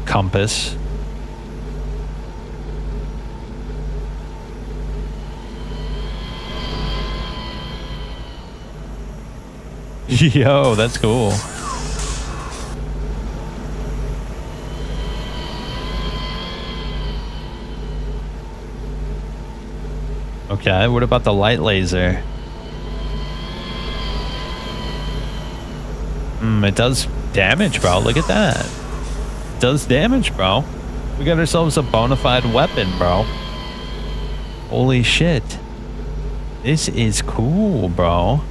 Compass. Yo, that's cool. Okay, what about the light laser? It does damage, bro. Look at that. It does damage, bro. We got ourselves a bona fide weapon, bro. Holy shit. This is cool, bro.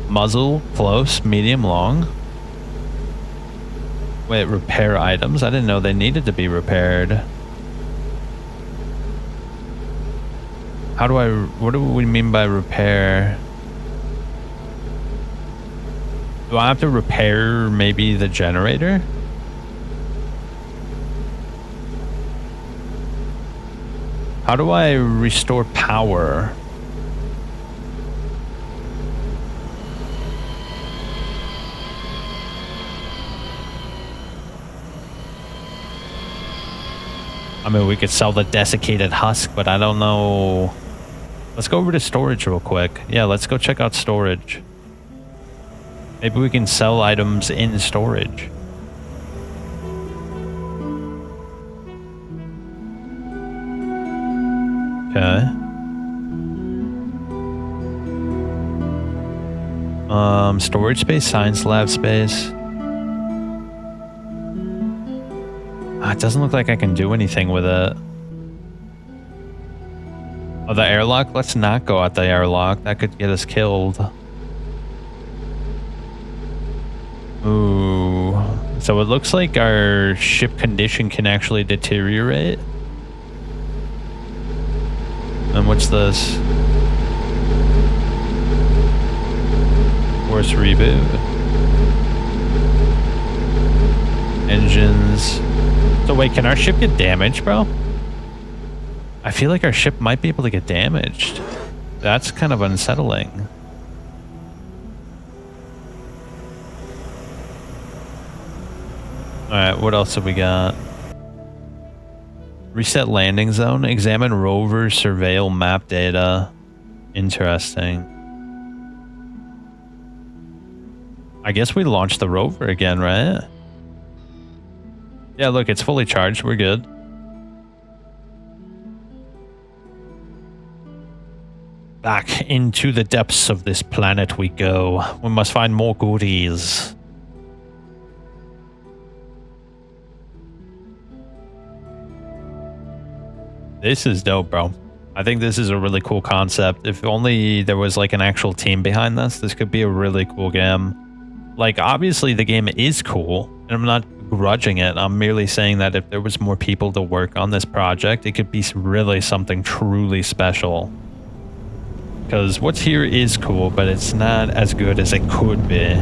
Muzzle, close, medium, long. Wait, repair items? I didn't know they needed to be repaired. How do I... What do we mean by repair? Do I have to repair maybe the generator? How do I restore power? I mean, we could sell the desiccated husk, but I don't know. Let's go over to storage real quick. Yeah, let's go check out storage. Maybe we can sell items in storage. Okay. Storage space, science lab space. It doesn't look like I can do anything with it. Oh, the airlock? Let's not go at the airlock. That could get us killed. Ooh. So it looks like our ship condition can actually deteriorate. And what's this? Force reboot. Engines. So wait, can our ship get damaged, bro? I feel like our ship might be able to get damaged. That's kind of unsettling. Alright, what else have we got? Reset landing zone. Examine rover surveil map data. Interesting. I guess we launched the rover again, right? Yeah, look, it's fully charged. We're good. Back into the depths of this planet we go. We must find more goodies. This is dope, bro. I think this is a really cool concept. If only there was like an actual team behind this, this could be a really cool game. Like, obviously the game is cool, and I'm not grudging it. I'm merely saying that if there was more people to work on this project, it could be really something truly special. Because what's here is cool, but it's not as good as it could be.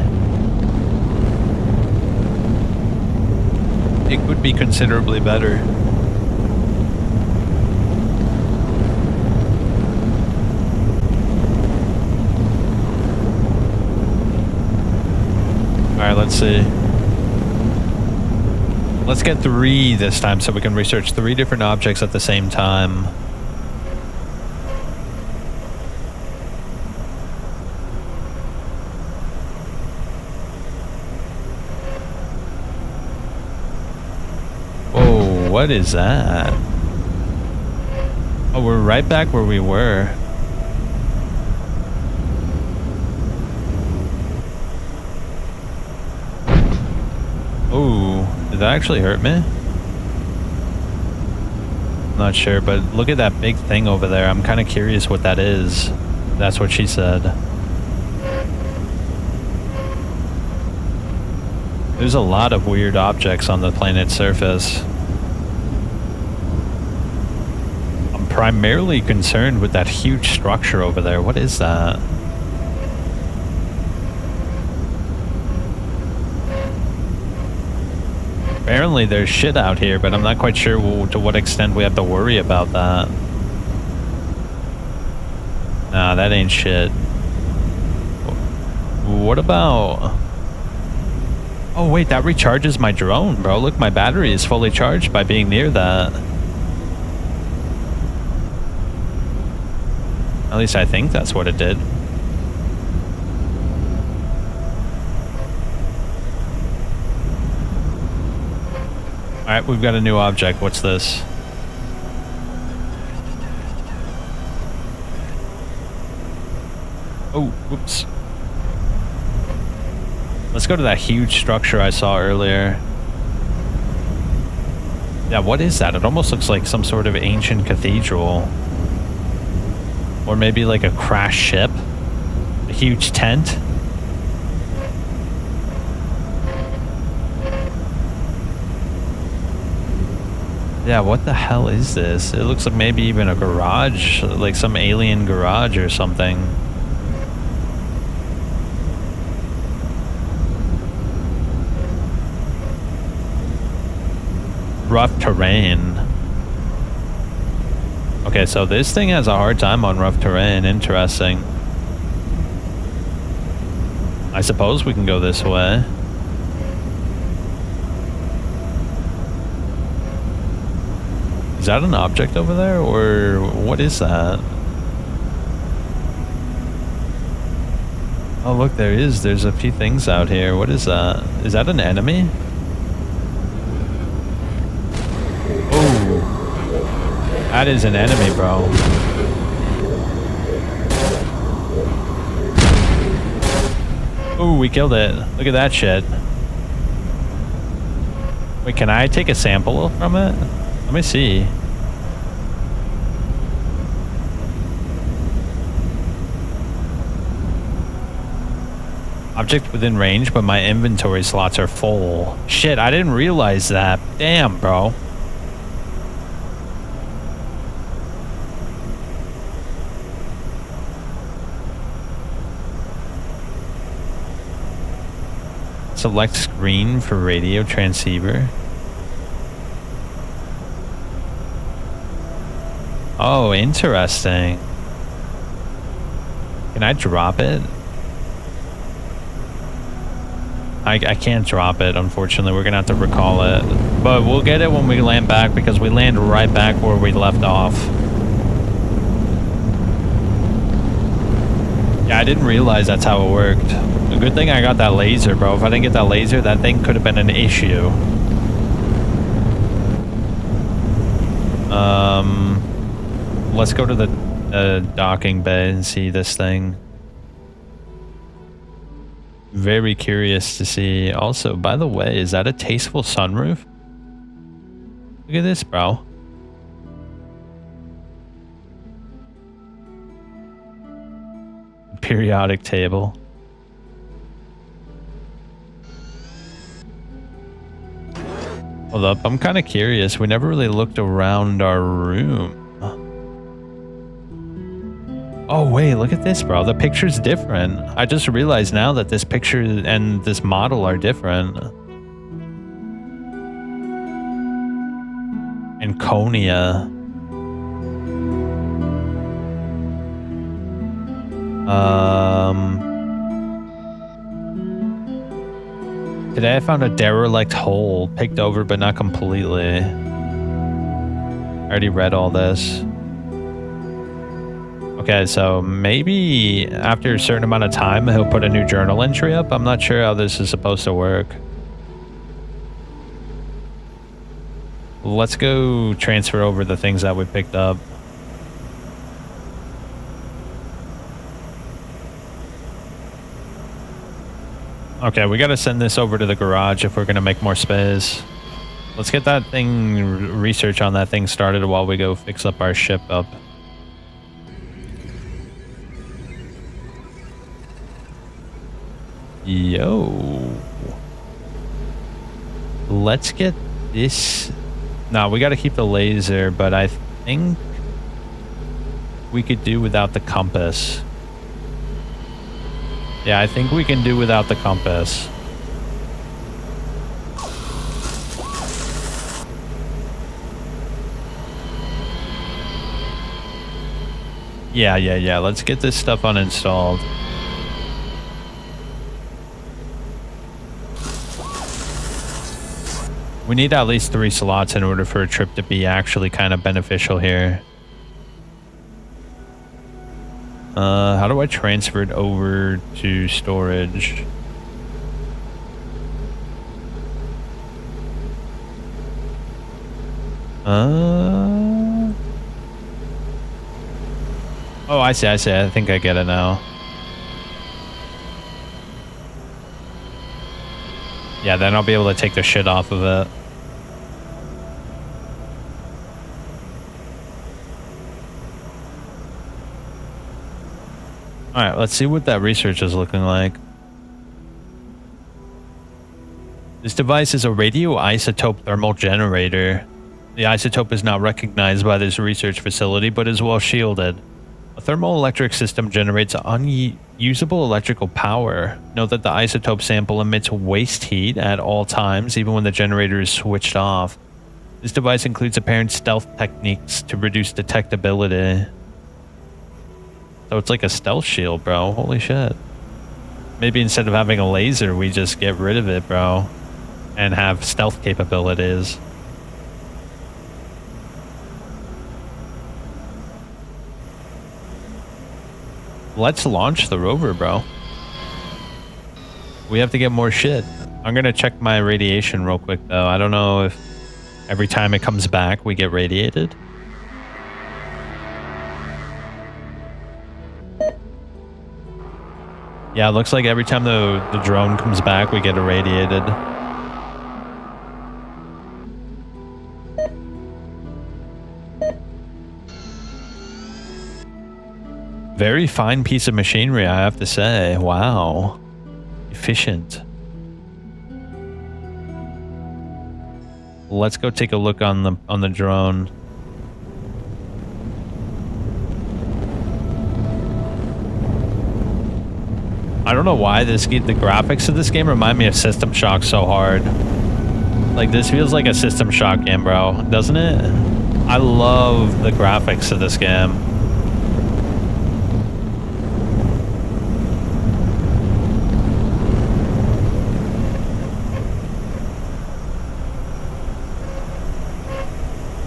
It could be considerably better. Alright, let's see. Let's get 3 this time so we can research 3 different objects at the same time. Whoa, what is that? Oh, we're right back where we were. Oh, did that actually hurt me? Not sure, but look at that big thing over there. I'm kind of curious what that is. That's what she said. There's a lot of weird objects on the planet's surface. I'm primarily concerned with that huge structure over there. What is that? Apparently there's shit out here, but I'm not quite sure to what extent we have to worry about that. Nah, that ain't shit. What about... Oh wait, that recharges my drone, bro. Look, my battery is fully charged by being near that. At least I think that's what it did. Alright, we've got a new object. What's this? Oh, whoops. Let's go to that huge structure I saw earlier. Yeah, what is that? It almost looks like some sort of ancient cathedral. Or maybe like a crashed ship. A huge tent. Yeah, what the hell is this? It looks like maybe even a garage, like some alien garage or something. Rough terrain. Okay, so this thing has a hard time on rough terrain. Interesting. I suppose we can go this way. Is that an object over there, or what is that? Oh, look, there is. There's a few things out here. What is that? Is that an enemy? Oh. That is an enemy, bro. Oh, we killed it. Look at that shit. Wait, can I take a sample from it? Let me see. Object within range, but my inventory slots are full. Shit, I didn't realize that. Damn, bro. Select screen for radio transceiver. Oh, interesting. Can I drop it? I can't drop it, unfortunately. We're gonna have to recall it. But we'll get it when we land back, because we land right back where we left off. Yeah, I didn't realize that's how it worked. A good thing I got that laser, bro. If I didn't get that laser, that thing could have been an issue. Let's go to the docking bay and see this thing. Very curious to see. Also, by the way, is that a tasteful sunroof? Look at this, bro. Periodic table. Hold up, I'm kind of curious. We never really looked around our room. Oh, wait, look at this, bro. The picture's different. I just realized now that this picture and this model are different. Anconia. Today I found a derelict hole, picked over but not completely. I already read all this. Okay, so maybe after a certain amount of time, he'll put a new journal entry up. I'm not sure how this is supposed to work. Let's go transfer over the things that we picked up. Okay, we gotta send this over to the garage if we're gonna make more space. Let's get that thing, research on that thing started while we go fix up our ship up. Yo. Let's get this. No, we got to keep the laser, but I think we could do without the compass. Yeah, I think we can do without the compass. Yeah. Let's get this stuff uninstalled. We need at least 3 slots in order for a trip to be actually kind of beneficial here. How do I transfer it over to storage? Oh, I see. I think I get it now. Yeah, then I'll be able to take the shit off of it. Alright, let's see what that research is looking like. This device is a radioisotope thermal generator. The isotope is not recognized by this research facility, but is well shielded. A thermoelectric system generates unusable electrical power. Note that the isotope sample emits waste heat at all times, even when the generator is switched off. This device includes apparent stealth techniques to reduce detectability. So it's like a stealth shield, bro. Holy shit. Maybe instead of having a laser, we just get rid of it, bro. And have stealth capabilities. Let's launch the rover, bro. We have to get more shit. I'm gonna check my radiation real quick, though. I don't know if every time it comes back, we get radiated. Yeah, it looks like every time the drone comes back, we get irradiated. Very fine piece of machinery, I have to say. Wow. efficient. Let's go take a look on the drone. I don't know why the graphics of this game remind me of System Shock so hard. Like, this feels like a System Shock game, bro, doesn't it? I love the graphics of this game.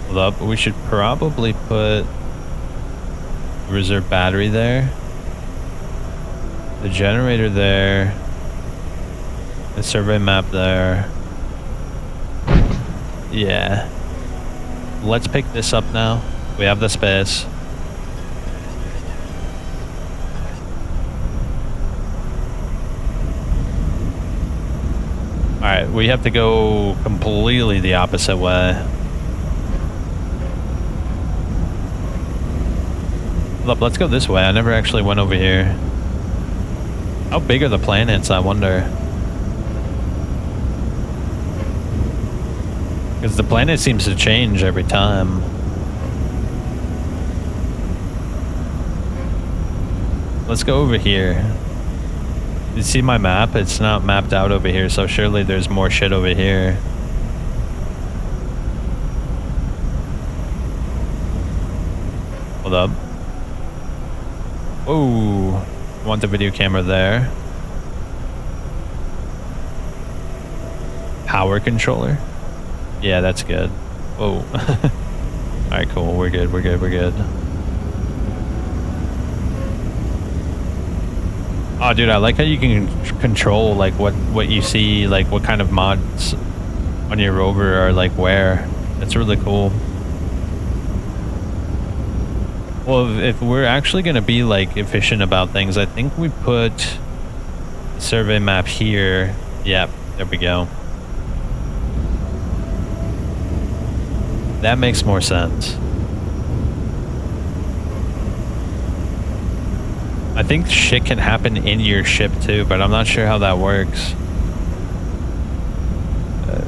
Hold up, we should probably put a reserve battery there. The generator there. The survey map there. Yeah. Let's pick this up now. We have the space. Alright, we have to go completely the opposite way. Look, let's go this way. I never actually went over here. How big are the planets, I wonder? Because the planet seems to change every time. Let's go over here. You see my map? It's not mapped out over here, so surely there's more shit over here. Hold up. Oh, want the video camera there. Power controller. Yeah, that's good. Whoa. Alright, cool. We're good. We're good. We're good. Oh, dude, I like how you can control, like, what you see, like, what kind of mods on your rover are, like, where. That's really cool. Well, if we're actually going to be, like, efficient about things, I think we put the survey map here. Yep, there we go. That makes more sense. I think shit can happen in your ship too, but I'm not sure how that works.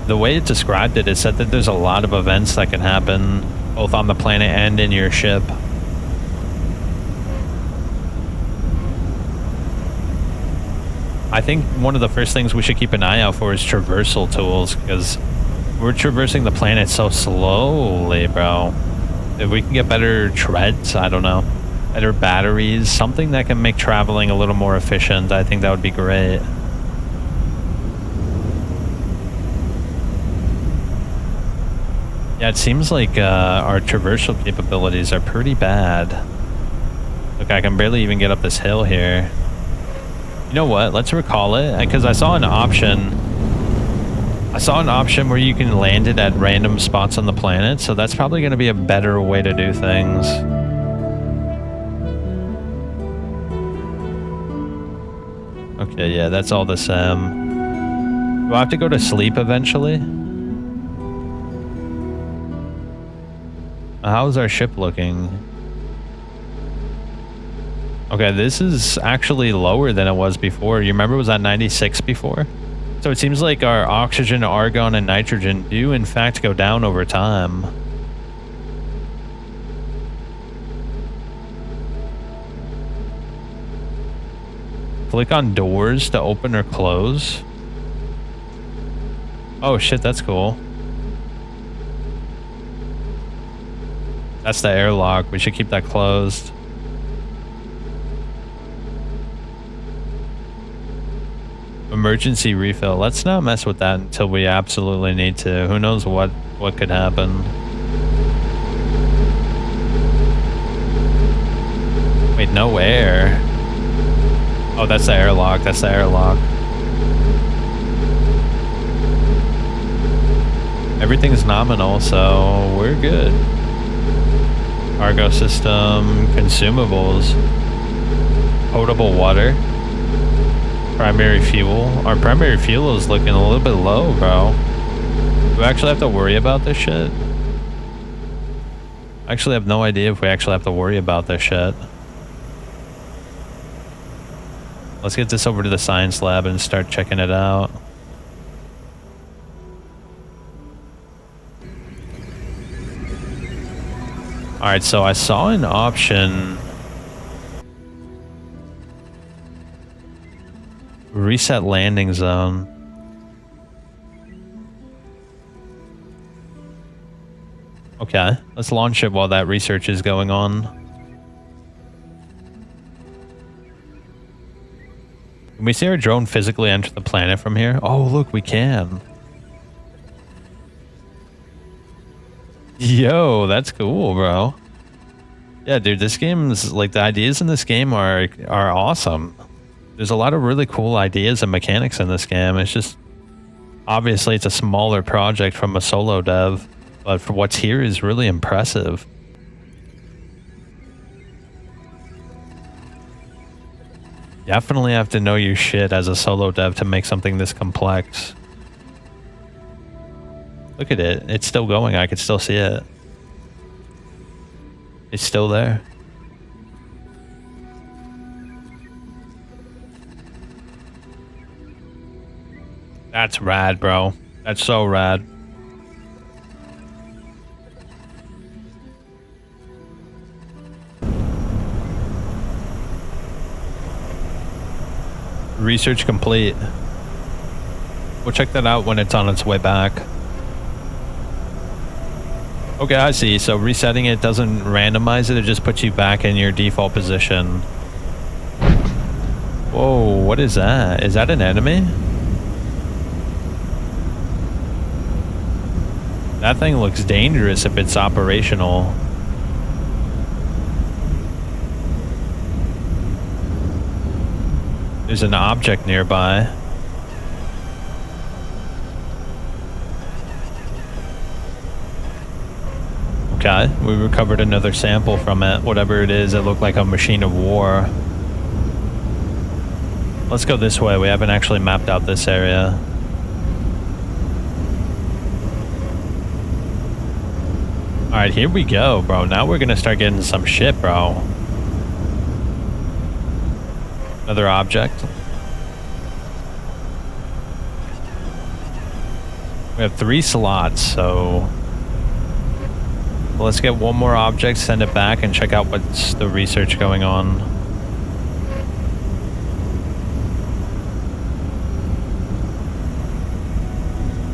The way it described it, it said that there's a lot of events that can happen both on the planet and in your ship. I think one of the first things we should keep an eye out for is traversal tools, because we're traversing the planet so slowly, bro. If we can get better treads, I don't know, better batteries, something that can make traveling a little more efficient, I think that would be great. Yeah, it seems like our traversal capabilities are pretty bad. Look, I can barely even get up this hill here. You know what? Let's recall it, because I saw an option. I saw an option where you can land it at random spots on the planet, so that's probably going to be a better way to do things. Okay, yeah, that's all the same. Do I have to go to sleep eventually? How's our ship looking? Okay, this is actually lower than it was before. You remember it was at 96 before? So it seems like our oxygen, argon, and nitrogen do in fact go down over time. Click on doors to open or close. Oh shit, that's cool. That's the airlock. We should keep that closed. Emergency refill. Let's not mess with that until we absolutely need to. Who knows what could happen. Wait, no air. Oh, that's the airlock. That's the airlock. Everything's nominal, so we're good. Cargo system, consumables, potable water. Primary fuel. Our primary fuel is looking a little bit low, bro. Do we actually have to worry about this shit? I actually have no idea if we actually have to worry about this shit. Let's get this over to the science lab and start checking it out. Alright, so I saw an option. Reset landing zone. Okay, let's launch it while that research is going on. Can we see our drone physically enter the planet from here? Oh, look, we can. Yo, that's cool, bro. Yeah, dude, this game's like the ideas in this game are awesome. There's a lot of really cool ideas and mechanics in this game. It's just obviously it's a smaller project from a solo dev, but for what's here is really impressive. Definitely have to know your shit as a solo dev to make something this complex. Look at it. It's still going. I can still see it. It's still there. That's rad, bro. That's so rad. Research complete. We'll check that out when it's on its way back. Okay, I see. So resetting it doesn't randomize it, it just puts you back in your default position. Whoa, what is that? Is that an enemy? That thing looks dangerous if it's operational. There's an object nearby. Okay, we recovered another sample from it. Whatever it is, it looked like a machine of war. Let's go this way. We haven't actually mapped out this area. Alright, here we go, bro. Now we're gonna start getting some shit, bro. Another object. We have 3 slots, so let's get one more object, send it back, and check out what's the research going on.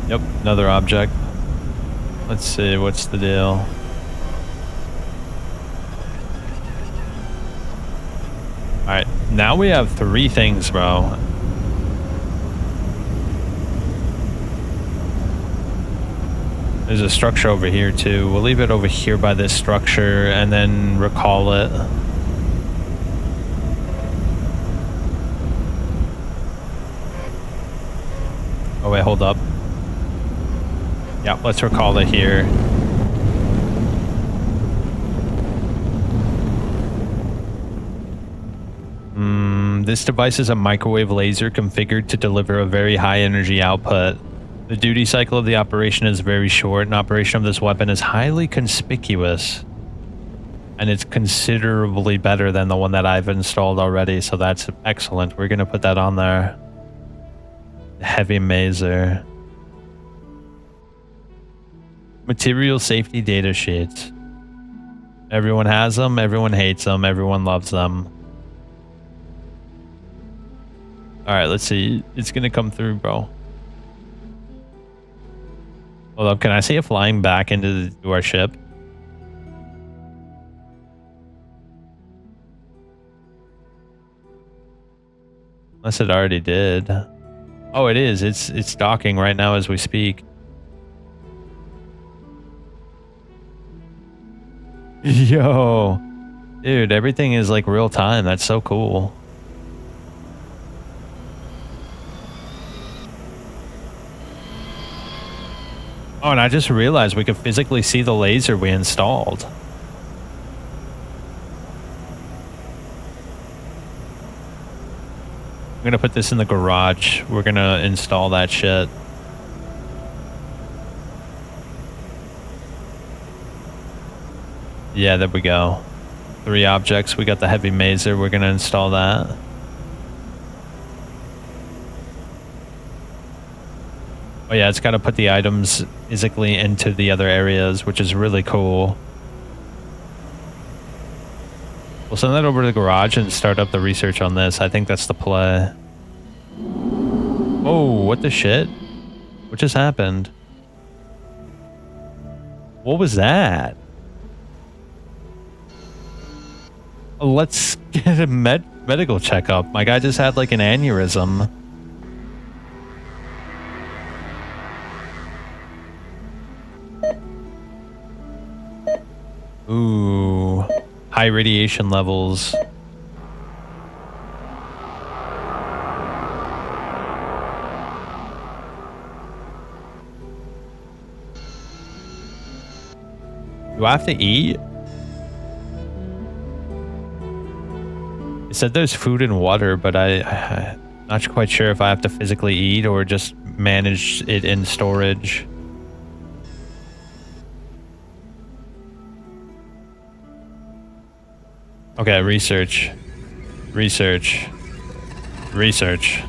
Yep, another object. Let's see, what's the deal? Alright, now we have 3 things, bro. There's a structure over here too. We'll leave it over here by this structure and then recall it. Oh wait, hold up. Yeah, let's recall it here. This device is a microwave laser configured to deliver a very high energy output. The duty cycle of the operation is very short, and operation of this weapon is highly conspicuous. And it's considerably better than the one that I've installed already, so that's excellent. We're gonna put that on there. Heavy maser. Material safety data sheets. Everyone has them, everyone hates them, everyone loves them. Alright, let's see. It's gonna come through, bro. Hold up, can I see it flying back into our ship? Unless it already did. Oh, it is. It's docking right now as we speak. Yo. Dude, everything is like real time. That's so cool. Oh, and I just realized we could physically see the laser we installed. I'm gonna put this in the garage. We're gonna install that shit. Yeah, there we go. 3 objects. We got the heavy maser. We're gonna install that. Oh yeah, it's got to put the items physically into the other areas, which is really cool. We'll send that over to the garage and start up the research on this. I think that's the play. Oh, what the shit? What just happened? What was that? Let's get a medical checkup. My guy just had like an aneurysm. Ooh, high radiation levels. Do I have to eat? It said there's food and water, but I'm not quite sure if I have to physically eat or just manage it in storage. Okay, research. Research. Research.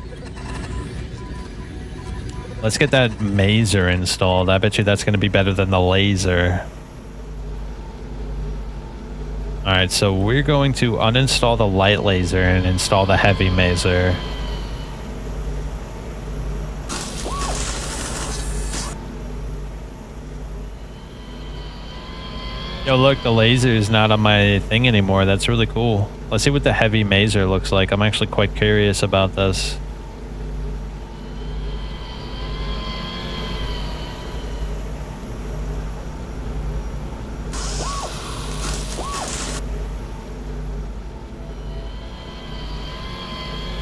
Let's get that mazer installed. I bet you that's going to be better than the laser. Alright, so we're going to uninstall the light laser and install the heavy mazer. Yo, look, the laser is not on my thing anymore. That's really cool. Let's see what the heavy mazer looks like. I'm actually quite curious about this.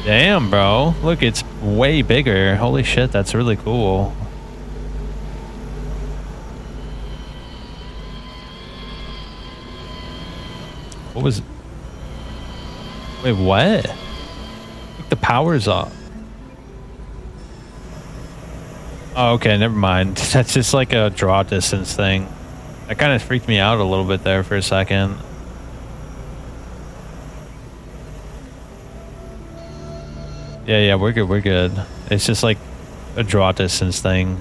Damn, bro. Look, it's way bigger. Holy shit, that's really cool. What was... Wait, what? Look, the power's off. Oh, okay, never mind. That's just like a draw distance thing. That kind of freaked me out a little bit there for a second. Yeah, we're good, we're good. It's just like a draw distance thing.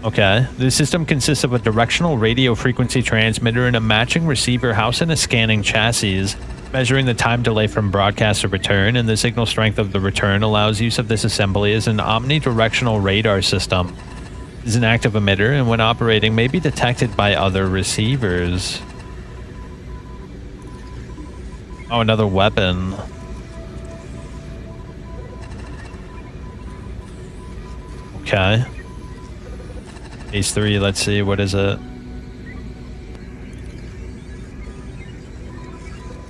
Okay, the system consists of a directional radio frequency transmitter and a matching receiver housed in a scanning chassis. Measuring the time delay from broadcast to return and the signal strength of the return allows use of this assembly as an omnidirectional radar system. It is an active emitter and when operating may be detected by other receivers. Oh, another weapon. Okay. Phase 3, let's see, what is it?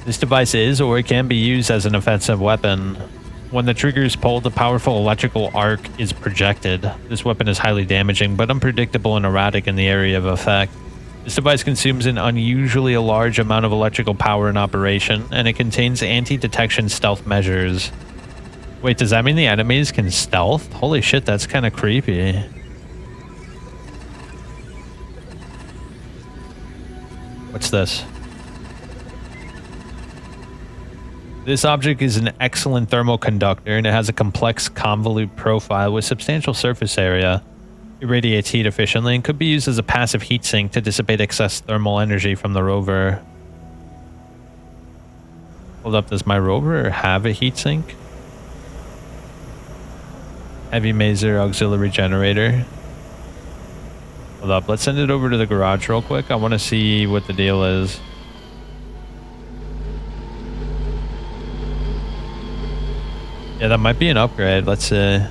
This device is, or it can be used as an offensive weapon. When the trigger is pulled, a powerful electrical arc is projected. This weapon is highly damaging, but unpredictable and erratic in the area of effect. This device consumes an unusually large amount of electrical power in operation, and it contains anti-detection stealth measures. Wait, does that mean the enemies can stealth? Holy shit, that's kind of creepy. What's this? This object is an excellent thermal conductor, and it has a complex convolute profile with substantial surface area. It radiates heat efficiently and could be used as a passive heat sink to dissipate excess thermal energy from the rover. Hold up, does my rover have a heat sink? Heavy mazer auxiliary generator. Hold up, let's send it over to the garage real quick. I want to see what the deal is. Yeah, that might be an upgrade. Let's see.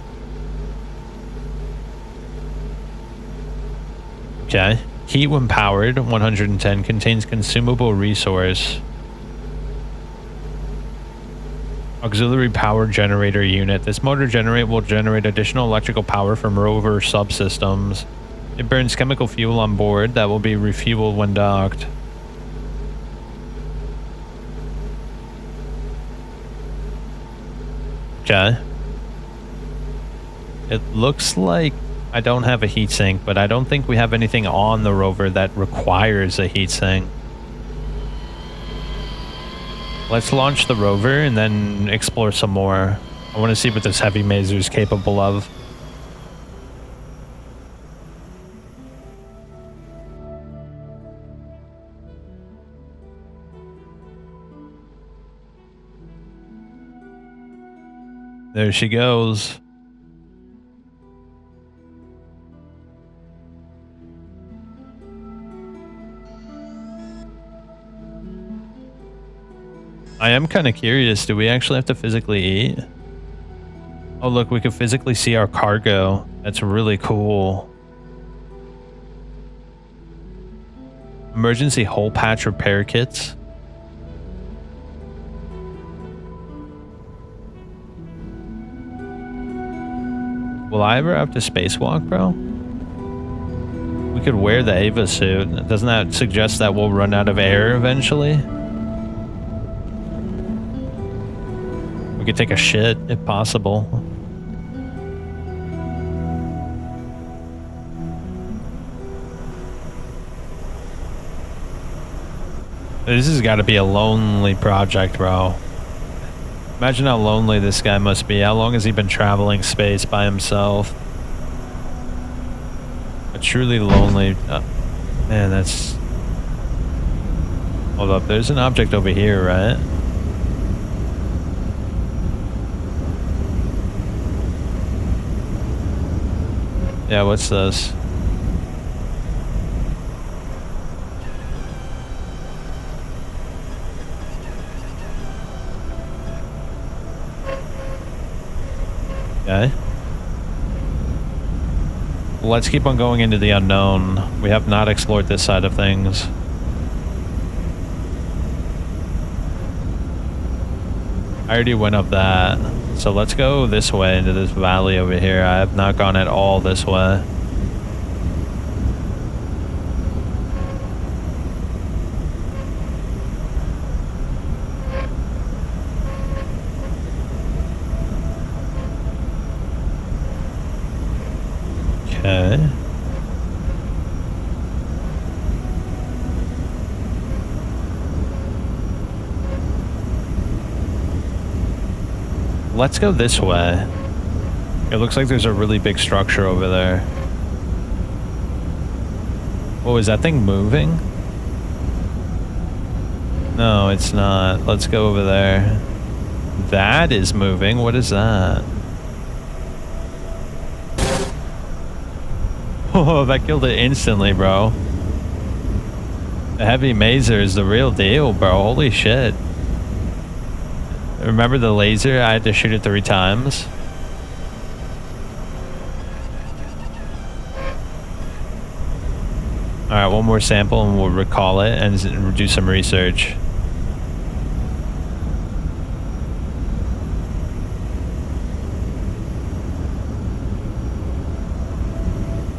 Okay. Heat when powered, 110, contains consumable resource. Auxiliary power generator unit. This motor will generate additional electrical power from rover subsystems. It burns chemical fuel on board that will be refueled when docked. Okay. It looks like I don't have a heatsink, but I don't think we have anything on the rover that requires a heatsink. Let's launch the rover and then explore some more. I want to see what this heavy mazer is capable of. There she goes. I am kind of curious. Do we actually have to physically eat? Oh, look, we can physically see our cargo. That's really cool. Emergency hole patch repair kits. Will I ever have to spacewalk, bro? We could wear the Ava suit. Doesn't that suggest that we'll run out of air eventually? We could take a shit if possible. This has got to be a lonely project, bro. Imagine how lonely this guy must be. How long has he been traveling space by himself? A truly lonely... man, that's... Hold up, there's an object over here, right? Yeah, what's this? Okay. Let's keep on going into the unknown. We have not explored this side of things. I already went up that. So let's go this way into this valley over here. I have not gone at all this way. Okay. Let's go this way. It looks like there's a really big structure over there. Oh, is that thing moving? No, it's not. Let's go over there. That is moving. What is that? Oh, that killed it instantly, bro. The heavy mazer is the real deal, bro. Holy shit. Remember the laser? I had to shoot it 3 times. Alright, one more sample and we'll recall it and do some research.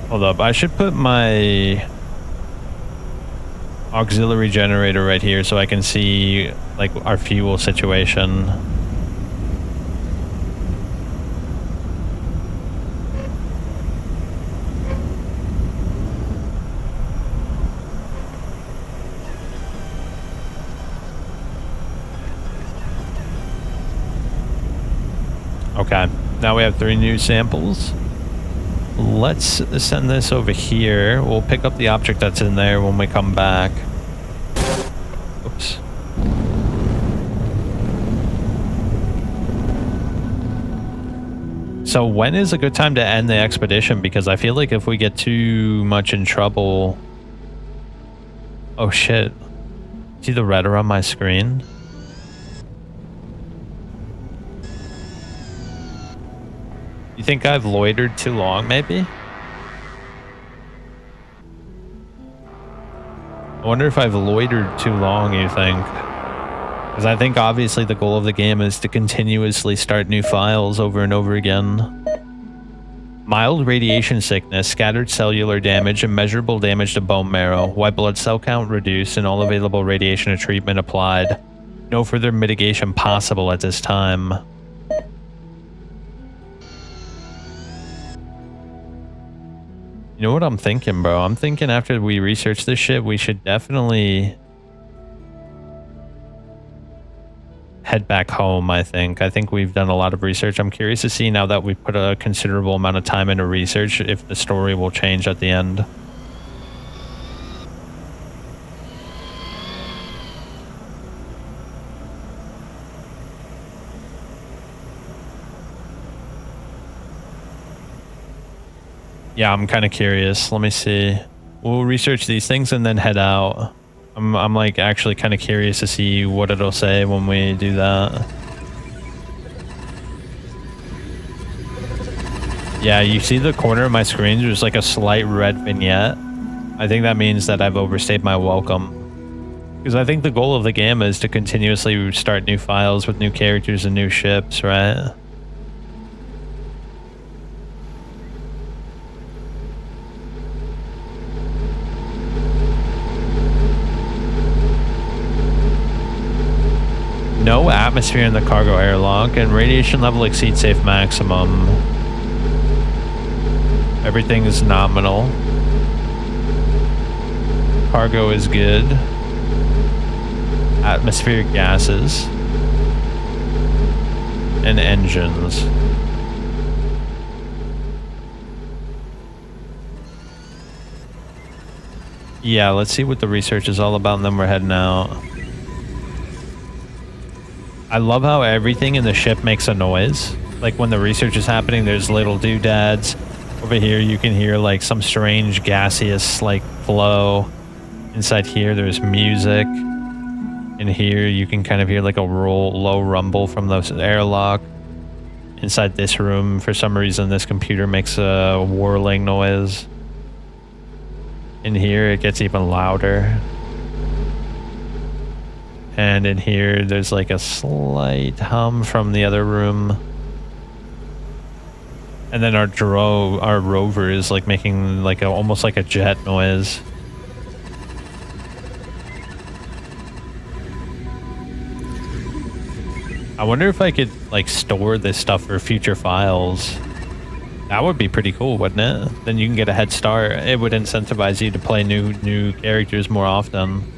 Hold up, I should put my auxiliary generator right here so I can see like our fuel situation. Okay, now we have 3 new samples. Let's send this over here. We'll pick up the object that's in there when we come back. Oops. So when is a good time to end the expedition? Because I feel like if we get too much in trouble... Oh shit. See the red around my screen? You think I've loitered too long, maybe? I wonder if I've loitered too long, you think? Because I think obviously the goal of the game is to continuously start new files over and over again. Mild radiation sickness, scattered cellular damage, immeasurable damage to bone marrow, white blood cell count reduced, and all available radiation and treatment applied. No further mitigation possible at this time. You know what I'm thinking, bro? I'm thinking after we research this shit, we should definitely head back home, I think. I think we've done a lot of research. I'm curious to see, now that we've put a considerable amount of time into research, if the story will change at the end. Yeah, I'm kind of curious. Let me see. We'll research these things and then head out. I'm like actually kind of curious to see what it'll say when we do that. Yeah, you see the corner of my screen, there's like a slight red vignette. I think that means that I've overstayed my welcome. Because I think the goal of the game is to continuously start new files with new characters and new ships, right? No atmosphere in the cargo airlock, and radiation level exceeds safe maximum. Everything is nominal. Cargo is good. Atmospheric gases. And engines. Yeah, let's see what the research is all about, and then we're heading out. I love how everything in the ship makes a noise. Like when the research is happening, there's little doodads. Over here, you can hear like some strange gaseous like flow. Inside here, there's music. In here, you can kind of hear like a low rumble from the airlock. Inside this room, for some reason, this computer makes a whirling noise. In here, it gets even louder. And in here, there's like a slight hum from the other room. And then our rover is like making like almost like a jet noise. I wonder if I could like store this stuff for future files. That would be pretty cool, wouldn't it? Then you can get a head start. It would incentivize you to play new characters more often.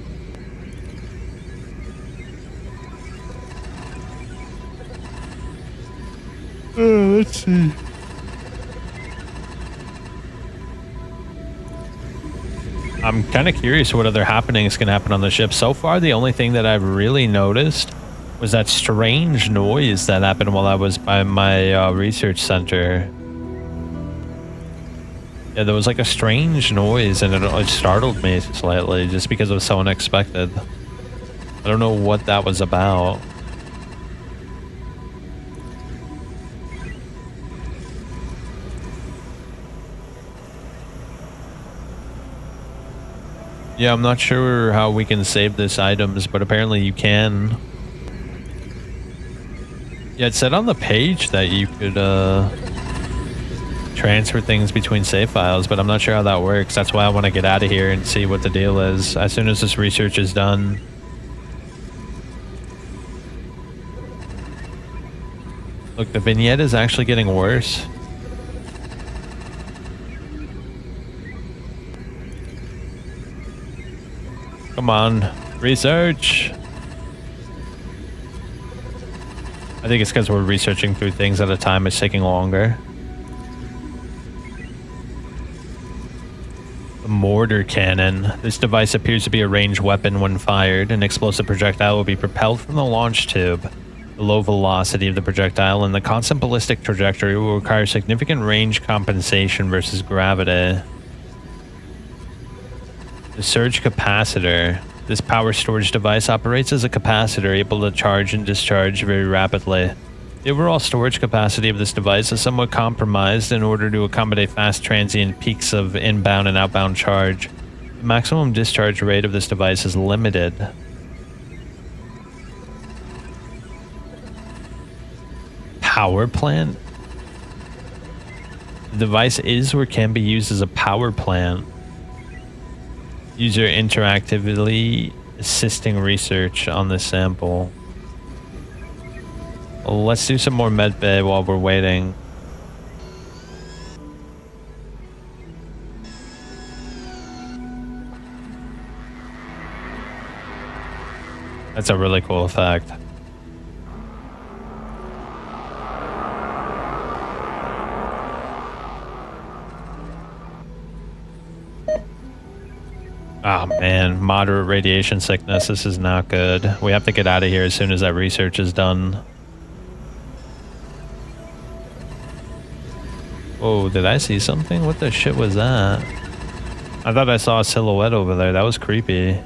Let's see. I'm kind of curious what other happenings can happen on the ship. So far, the only thing that I've really noticed was that strange noise that happened while I was by my research center. Yeah, there was like a strange noise, and it startled me slightly just because it was so unexpected. I don't know what that was about. Yeah, I'm not sure how we can save this items, but apparently you can. Yeah, it said on the page that you could transfer things between save files, but I'm not sure how that works. That's why I want to get out of here and see what the deal is as soon as this research is done. Look, the vignette is actually getting worse. Come on, research. I think it's because we're researching through things at a time. It's taking longer. The mortar cannon. This device appears to be a ranged weapon when fired. An explosive projectile will be propelled from the launch tube. The low velocity of the projectile and the constant ballistic trajectory will require significant range compensation versus gravity. The surge capacitor. This power storage device operates as a capacitor, able to charge and discharge very rapidly. The overall storage capacity of this device is somewhat compromised in order to accommodate fast transient peaks of inbound and outbound charge. The maximum discharge rate of this device is limited. Power plant? The device is or can be used as a power plant. User interactively assisting research on this sample. Well, let's do some more med bay while we're waiting. That's a really cool effect. Oh man, moderate radiation sickness. This is not good. We have to get out of here as soon as that research is done. Oh, did I see something? What the shit was that? I thought I saw a silhouette over there. That was creepy.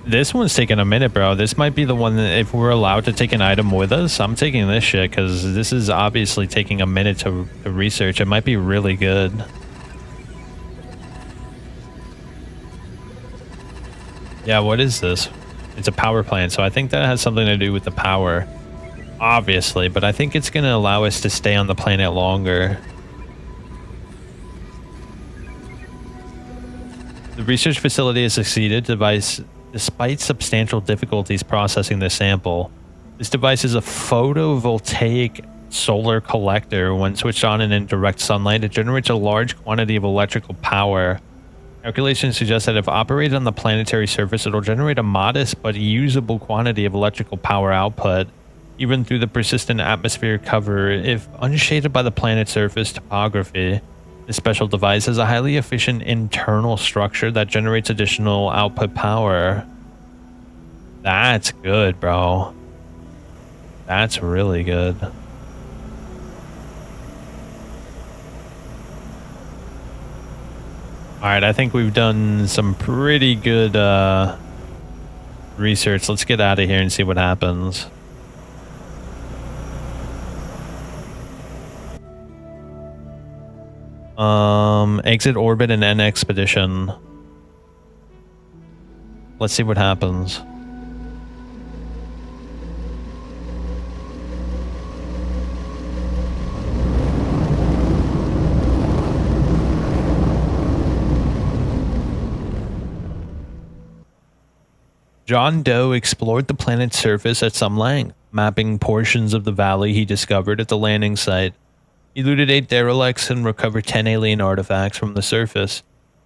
This one's taking a minute, bro. This might be the one that if we're allowed to take an item with us, I'm taking this shit because this is obviously taking a minute to research. It might be really good. Yeah, what is this? It's a power plant, so I think that has something to do with the power. Obviously, but I think it's going to allow us to stay on the planet longer. The research facility has succeeded despite substantial difficulties processing the sample. This device is a photovoltaic solar collector. When switched on and in direct sunlight, it generates a large quantity of electrical power. Calculations suggest that if operated on the planetary surface, it'll generate a modest but usable quantity of electrical power output, even through the persistent atmospheric cover. If unshaded by the planet's surface topography, this special device has a highly efficient internal structure that generates additional output power. That's good, bro. That's really good. Alright, I think we've done some pretty good research. Let's get out of here and see what happens. Exit orbit and end expedition. Let's see what happens. John Doe explored the planet's surface at some length, mapping portions of the valley he discovered at the landing site. He looted 8 derelicts and recovered 10 alien artifacts from the surface.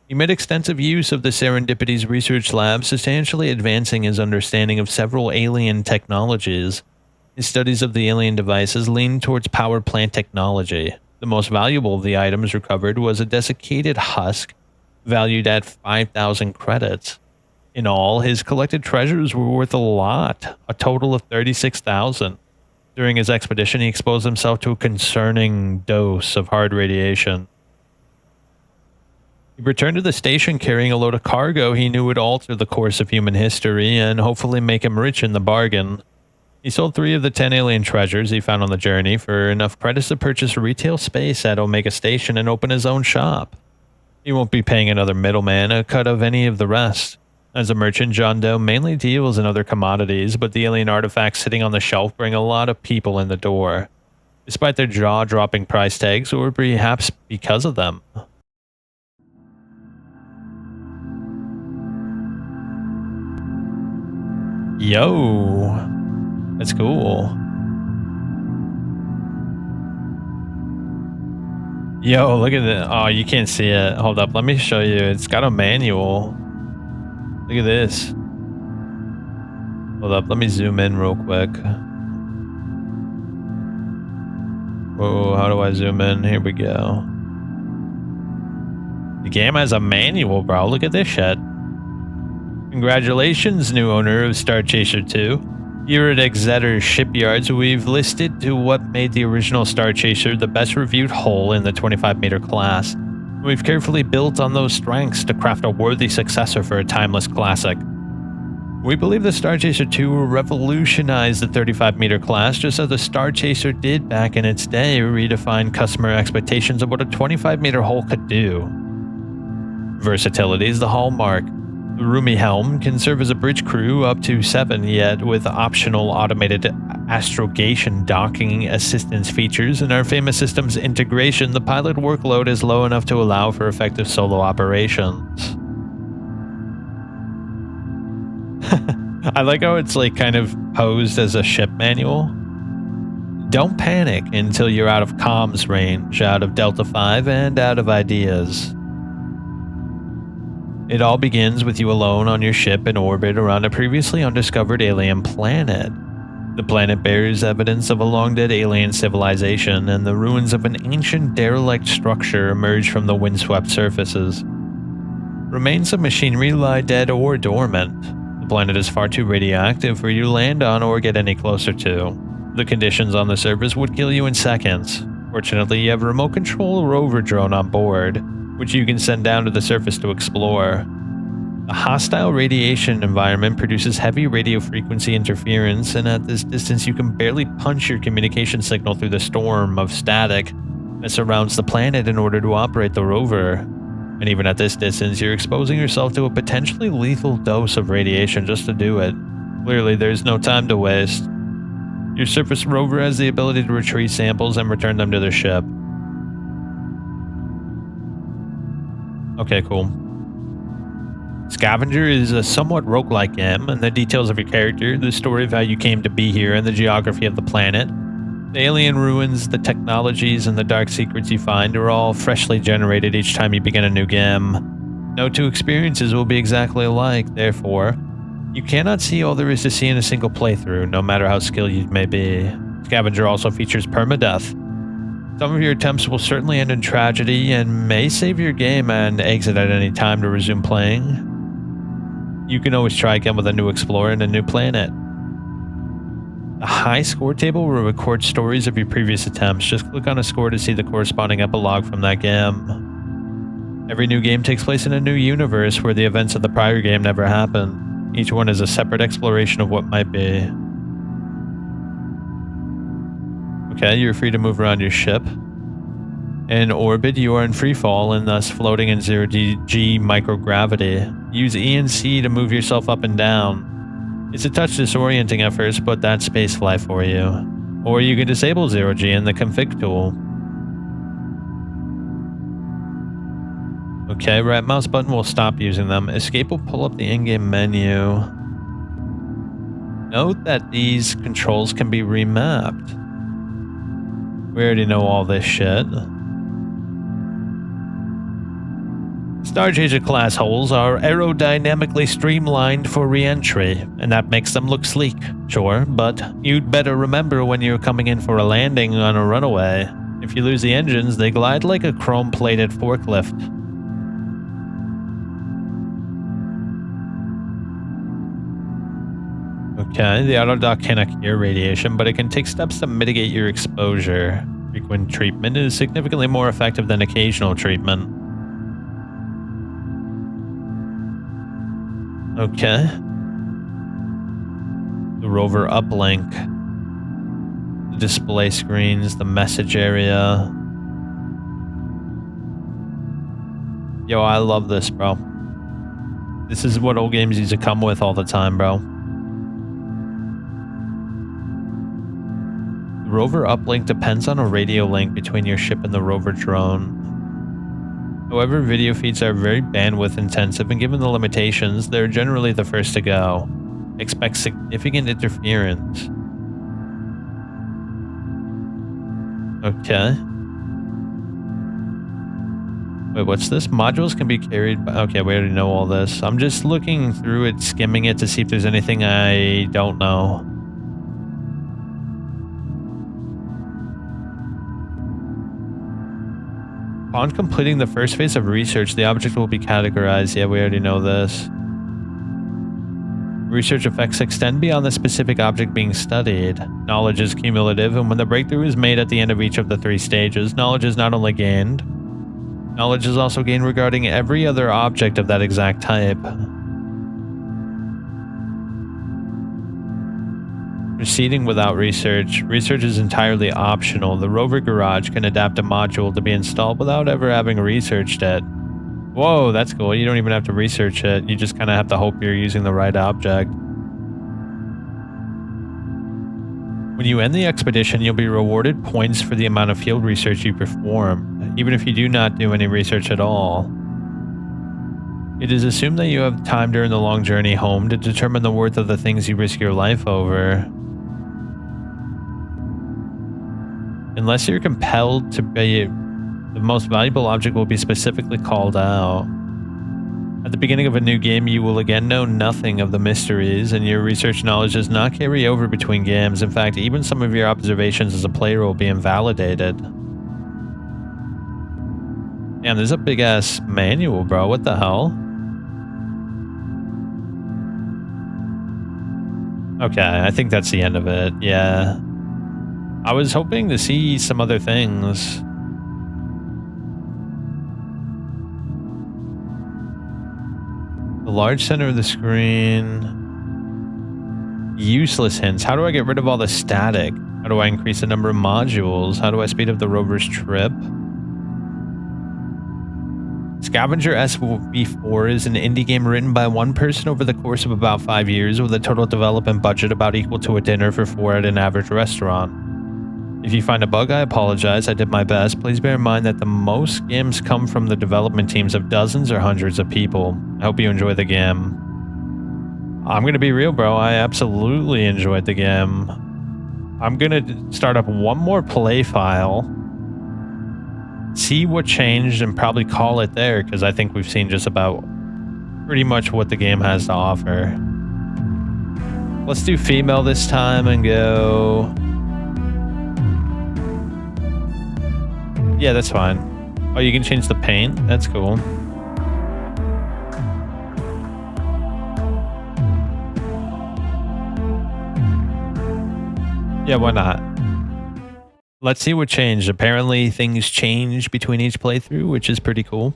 He made extensive use of the Serendipity's research lab, substantially advancing his understanding of several alien technologies. His studies of the alien devices leaned towards power plant technology. The most valuable of the items recovered was a desiccated husk, valued at 5,000 credits. In all, his collected treasures were worth a lot, a total of 36,000. During his expedition, he exposed himself to a concerning dose of hard radiation. He returned to the station carrying a load of cargo he knew would alter the course of human history and hopefully make him rich in the bargain. He sold 3 of the 10 alien treasures he found on the journey for enough credits to purchase retail space at Omega Station and open his own shop. He won't be paying another middleman a cut of any of the rest. As a merchant, John Doe mainly deals in other commodities, but the alien artifacts sitting on the shelf bring a lot of people in the door, despite their jaw-dropping price tags, or perhaps because of them. Yo, that's cool. Yo, look at that. Oh, you can't see it. Hold up, let me show you. It's got a manual. Look at this. Hold up, let me zoom in real quick. Whoa, how do I zoom in? Here we go. The game has a manual, bro. Look at this shit. Congratulations, new owner of Star Chaser 2. Here at Exeter Shipyards, we've listed to what made the original Star Chaser the best reviewed hull in the 25-meter class. We've carefully built on those strengths to craft a worthy successor for a timeless classic. We believe the Star Chaser 2 will revolutionize the 35-meter class just as the Star Chaser did back in its day, redefine customer expectations of what a 25-meter hull could do. Versatility is the hallmark. The roomy helm can serve as a bridge crew up to 7, yet with optional automated astrogation docking assistance features and our famous system's integration, the pilot workload is low enough to allow for effective solo operations. I like how it's like kind of posed as a ship manual. Don't panic until you're out of comms range, out of Delta 5, and out of ideas. It all begins with you alone on your ship in orbit around a previously undiscovered alien planet. The planet bears evidence of a long-dead alien civilization, and the ruins of an ancient derelict structure emerge from the windswept surfaces. Remains of machinery lie dead or dormant. The planet is far too radioactive for you to land on or get any closer to. The conditions on the surface would kill you in seconds. Fortunately, you have a remote control rover drone on board, which you can send down to the surface to explore. The hostile radiation environment produces heavy radio frequency interference, and at this distance you can barely punch your communication signal through the storm of static that surrounds the planet in order to operate the rover. And even at this distance, you're exposing yourself to a potentially lethal dose of radiation just to do it. Clearly, there's no time to waste. Your surface rover has the ability to retrieve samples and return them to the ship. Okay, cool. Scavenger is a somewhat roguelike game, and the details of your character, the story of how you came to be here, and the geography of the planet, the alien ruins, the technologies, and the dark secrets you find are all freshly generated each time you begin a new game. No two experiences will be exactly alike, therefore, you cannot see all there is to see in a single playthrough, no matter how skilled you may be. Scavenger also features permadeath. Some of your attempts will certainly end in tragedy and may save your game and exit at any time to resume playing. You can always try again with a new explorer and a new planet. A high score table will record stories of your previous attempts. Just click on a score to see the corresponding epilogue from that game. Every new game takes place in a new universe where the events of the prior game never happened. Each one is a separate exploration of what might be. Okay, you're free to move around your ship. In orbit, you are in freefall and thus floating in 0G microgravity. Use E and C to move yourself up and down. It's a touch disorienting at first, but that's spaceflight for you. Or you can disable 0G in the config tool. Okay, right mouse button will stop using them. Escape will pull up the in-game menu. Note that these controls can be remapped. We already know all this shit. Stargazer class holes are aerodynamically streamlined for re-entry, and that makes them look sleek, sure, but you'd better remember when you're coming in for a landing on a runaway. If you lose the engines, they glide like a chrome-plated forklift. Okay, the autodock cannot cure radiation, but it can take steps to mitigate your exposure. Frequent treatment is significantly more effective than occasional treatment. Okay. The rover uplink. The display screens, the message area. Yo, I love this, bro. This is what old games used to come with all the time, bro. The rover uplink depends on a radio link between your ship and the rover drone. However, video feeds are very bandwidth intensive, and given the limitations, they're generally the first to go. Expect significant interference. Okay. Wait, what's this? Modules can be carried by... Okay, we already know all this. I'm just looking through it, skimming it to see if there's anything I don't know. Upon completing the first phase of research, the object will be categorized. Yeah, we already know this. Research effects extend beyond the specific object being studied. Knowledge is cumulative, and when the breakthrough is made at the end of each of the 3 stages, knowledge is not only gained, knowledge is also gained regarding every other object of that exact type. Proceeding without research. Research is entirely optional. The rover garage can adapt a module to be installed without ever having researched it. Whoa, that's cool. You don't even have to research it. You just kind of have to hope you're using the right object. When you end the expedition, you'll be rewarded points for the amount of field research you perform, even if you do not do any research at all. It is assumed that you have time during the long journey home to determine the worth of the things you risk your life over. Unless you're compelled to pay, the most valuable object will be specifically called out. At the beginning of a new game, you will again know nothing of the mysteries, and your research knowledge does not carry over between games. In fact, even some of your observations as a player will be invalidated. Damn, there's a big-ass manual, bro. What the hell? Okay, I think that's the end of it. Yeah. I was hoping to see some other things. The large center of the screen. Useless hints. How do I get rid of all the static? How do I increase the number of modules? How do I speed up the rover's trip? Scavenger S-4 is an indie game written by one person over the course of about 5 years with a total development budget about equal to a dinner for 4 at an average restaurant. If you find a bug, I apologize. I did my best. Please bear in mind that the most games come from the development teams of dozens or hundreds of people. I hope you enjoy the game. I'm going to be real, bro. I absolutely enjoyed the game. I'm going to start up one more play file, see what changed, and probably call it there, because I think we've seen just about pretty much what the game has to offer. Let's do female this time and go... Yeah, that's fine. Oh, you can change the paint? That's cool. Yeah, why not? Let's see what changed. Apparently, things change between each playthrough, which is pretty cool.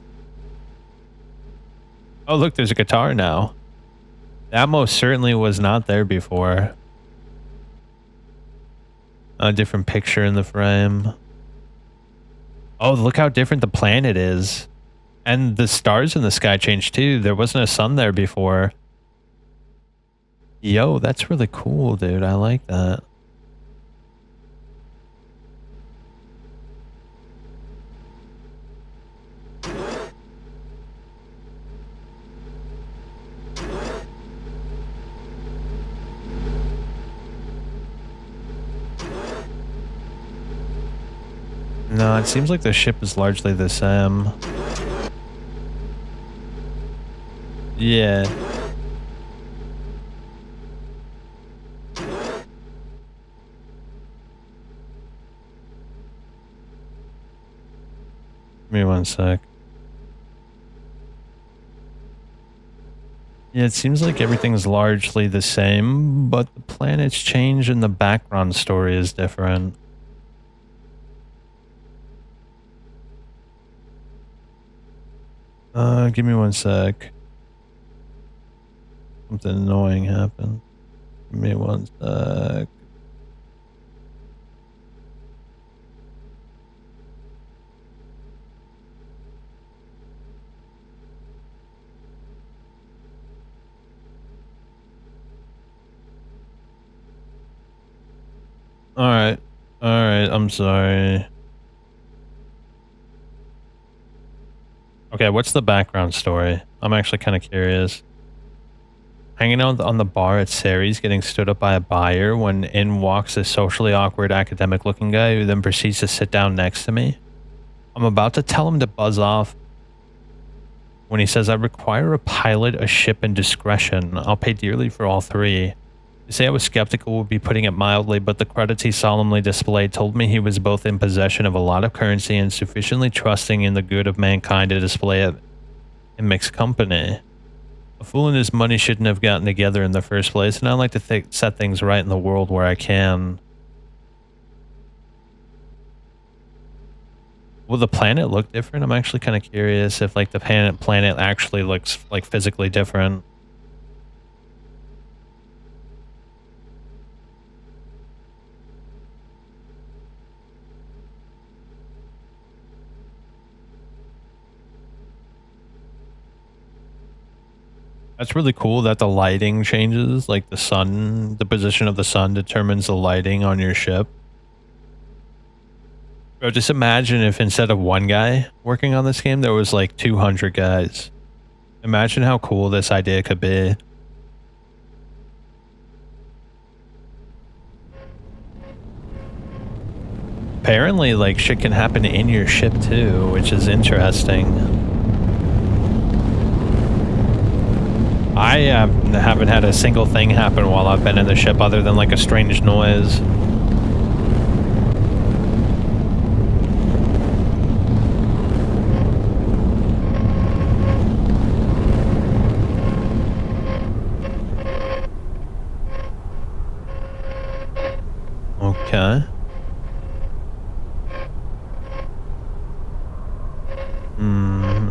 Oh, look, there's a guitar now. That most certainly was not there before. A different picture in the frame. Oh, look how different the planet is. And the stars in the sky changed too. There wasn't a sun there before. Yo, that's really cool, dude. I like that. No, it seems like the ship is largely the same. Yeah. Give me one sec. Yeah, it seems like everything's largely the same, but the planets change and the background story is different. Give me one sec. Something annoying happened. Give me one sec. Alright. Alright, I'm sorry. Okay, what's the background story? I'm actually kind of curious. Hanging out on the bar at Sari's, getting stood up by a buyer when in walks a socially awkward academic-looking guy who then proceeds to sit down next to me. I'm about to tell him to buzz off when he says, I require a pilot, a ship, and discretion. I'll pay dearly for all three. To say I was skeptical would be putting it mildly, but the credits he solemnly displayed told me he was both in possession of a lot of currency and sufficiently trusting in the good of mankind to display it in mixed company. A fool and his money shouldn't have gotten together in the first place, and I like to set things right in the world where I can. Will the planet look different? I'm actually kind of curious if like the planet actually looks like physically different. That's really cool that the lighting changes, like the sun, the position of the sun determines the lighting on your ship. Bro, just imagine if instead of one guy working on this game, there was like 200 guys. Imagine how cool this idea could be. Apparently, like, shit can happen in your ship too, which is interesting. I haven't had a single thing happen while I've been in the ship other than like a strange noise. Okay.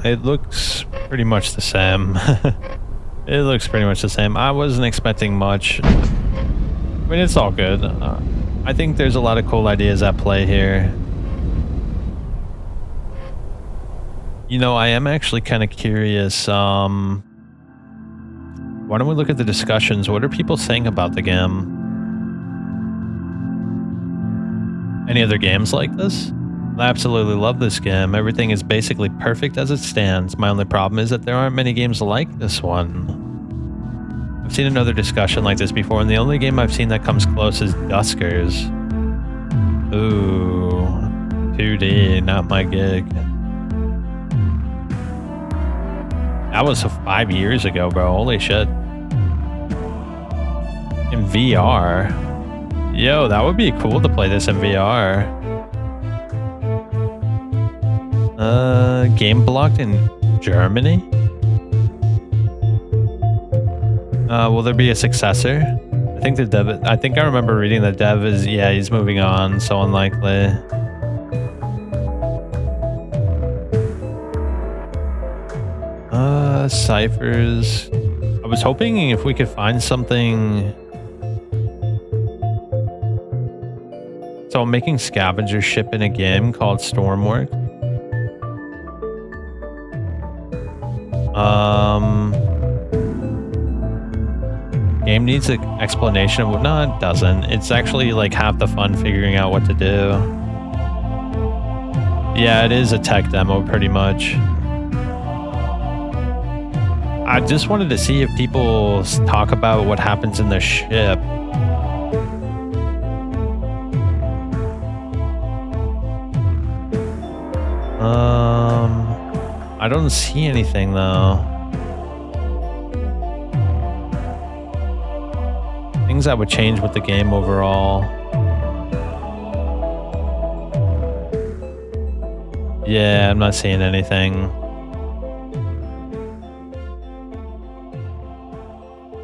It looks pretty much the same. It looks pretty much the same. I wasn't expecting much. I mean, it's all good. I think there's a lot of cool ideas at play here. You know, I am actually kind of curious. Why don't we look at the discussions? What are people saying about the game? Any other games like this? I absolutely love this game. Everything is basically perfect as it stands. My only problem is that there aren't many games like this one. I've seen another discussion like this before, and the only game I've seen that comes close is Duskers. Ooh, 2D, not my gig. That was 5 years ago, bro. Holy shit. In VR. Yo, that would be cool to play this in VR. Game blocked in Germany? Will there be a successor? I think the dev, I think I remember reading that dev is, yeah, he's moving on, so unlikely. Ciphers. I was hoping if we could find something. So I'm making Scavenger ship in a game called Stormwork. Game needs an explanation of what. No, it doesn't. It's actually like half the fun figuring out what to do. Yeah, it is a tech demo pretty much. I just wanted to see if people talk about what happens in the ship. I don't see anything though. Things that would change with the game overall. Yeah, I'm not seeing anything.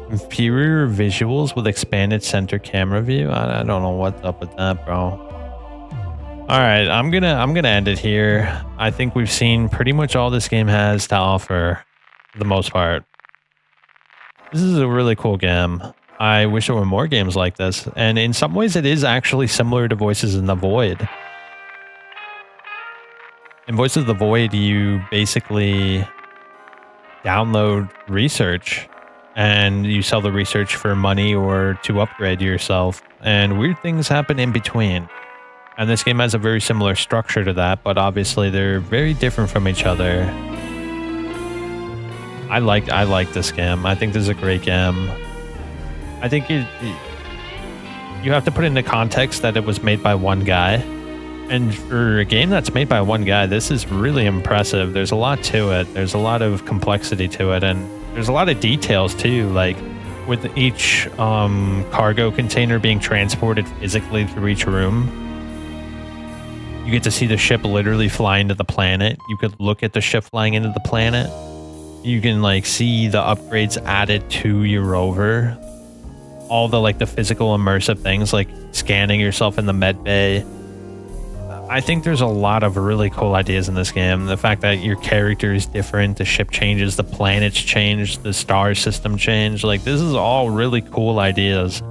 Inferior visuals with expanded center camera view. I don't know what's up with that, bro. All right, I'm gonna end it here. I think we've seen pretty much all this game has to offer, for the most part. This is a really cool game. I wish there were more games like this, and in some ways, it is actually similar to Voices in the Void. In Voices of the Void, you basically download research, and you sell the research for money or to upgrade yourself, and weird things happen in between. And this game has a very similar structure to that, but obviously they're very different from each other. I like this game. I think this is a great game. I think you have to put it into context that it was made by one guy. And for a game that's made by one guy, this is really impressive. There's a lot to it. There's a lot of complexity to it, and there's a lot of details too, like with each cargo container being transported physically through each room. You get to see the ship literally fly into the planet. You could look at the ship flying into the planet. You can like see the upgrades added to your rover. All the like the physical immersive things like scanning yourself in the med bay. I think there's a lot of really cool ideas in this game. The fact that your character is different, the ship changes, the planets change, the star system change. Like this is all really cool ideas.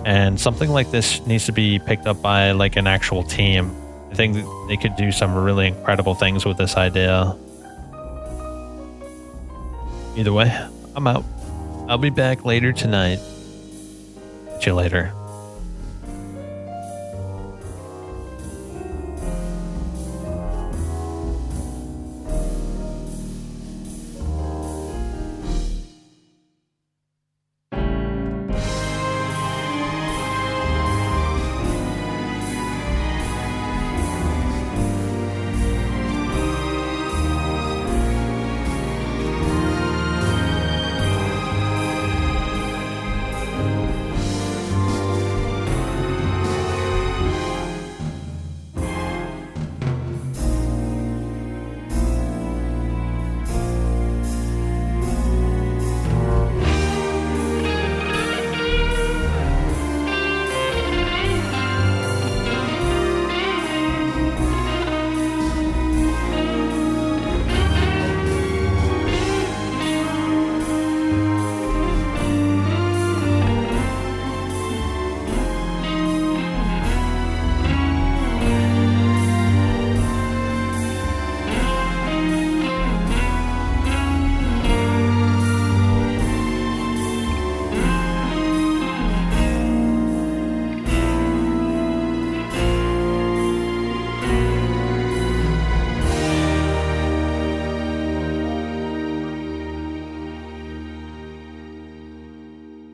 And something like this needs to be picked up by like an actual team. I think that they could do some really incredible things with this idea. Either way, I'm out. I'll be back later tonight. See you later.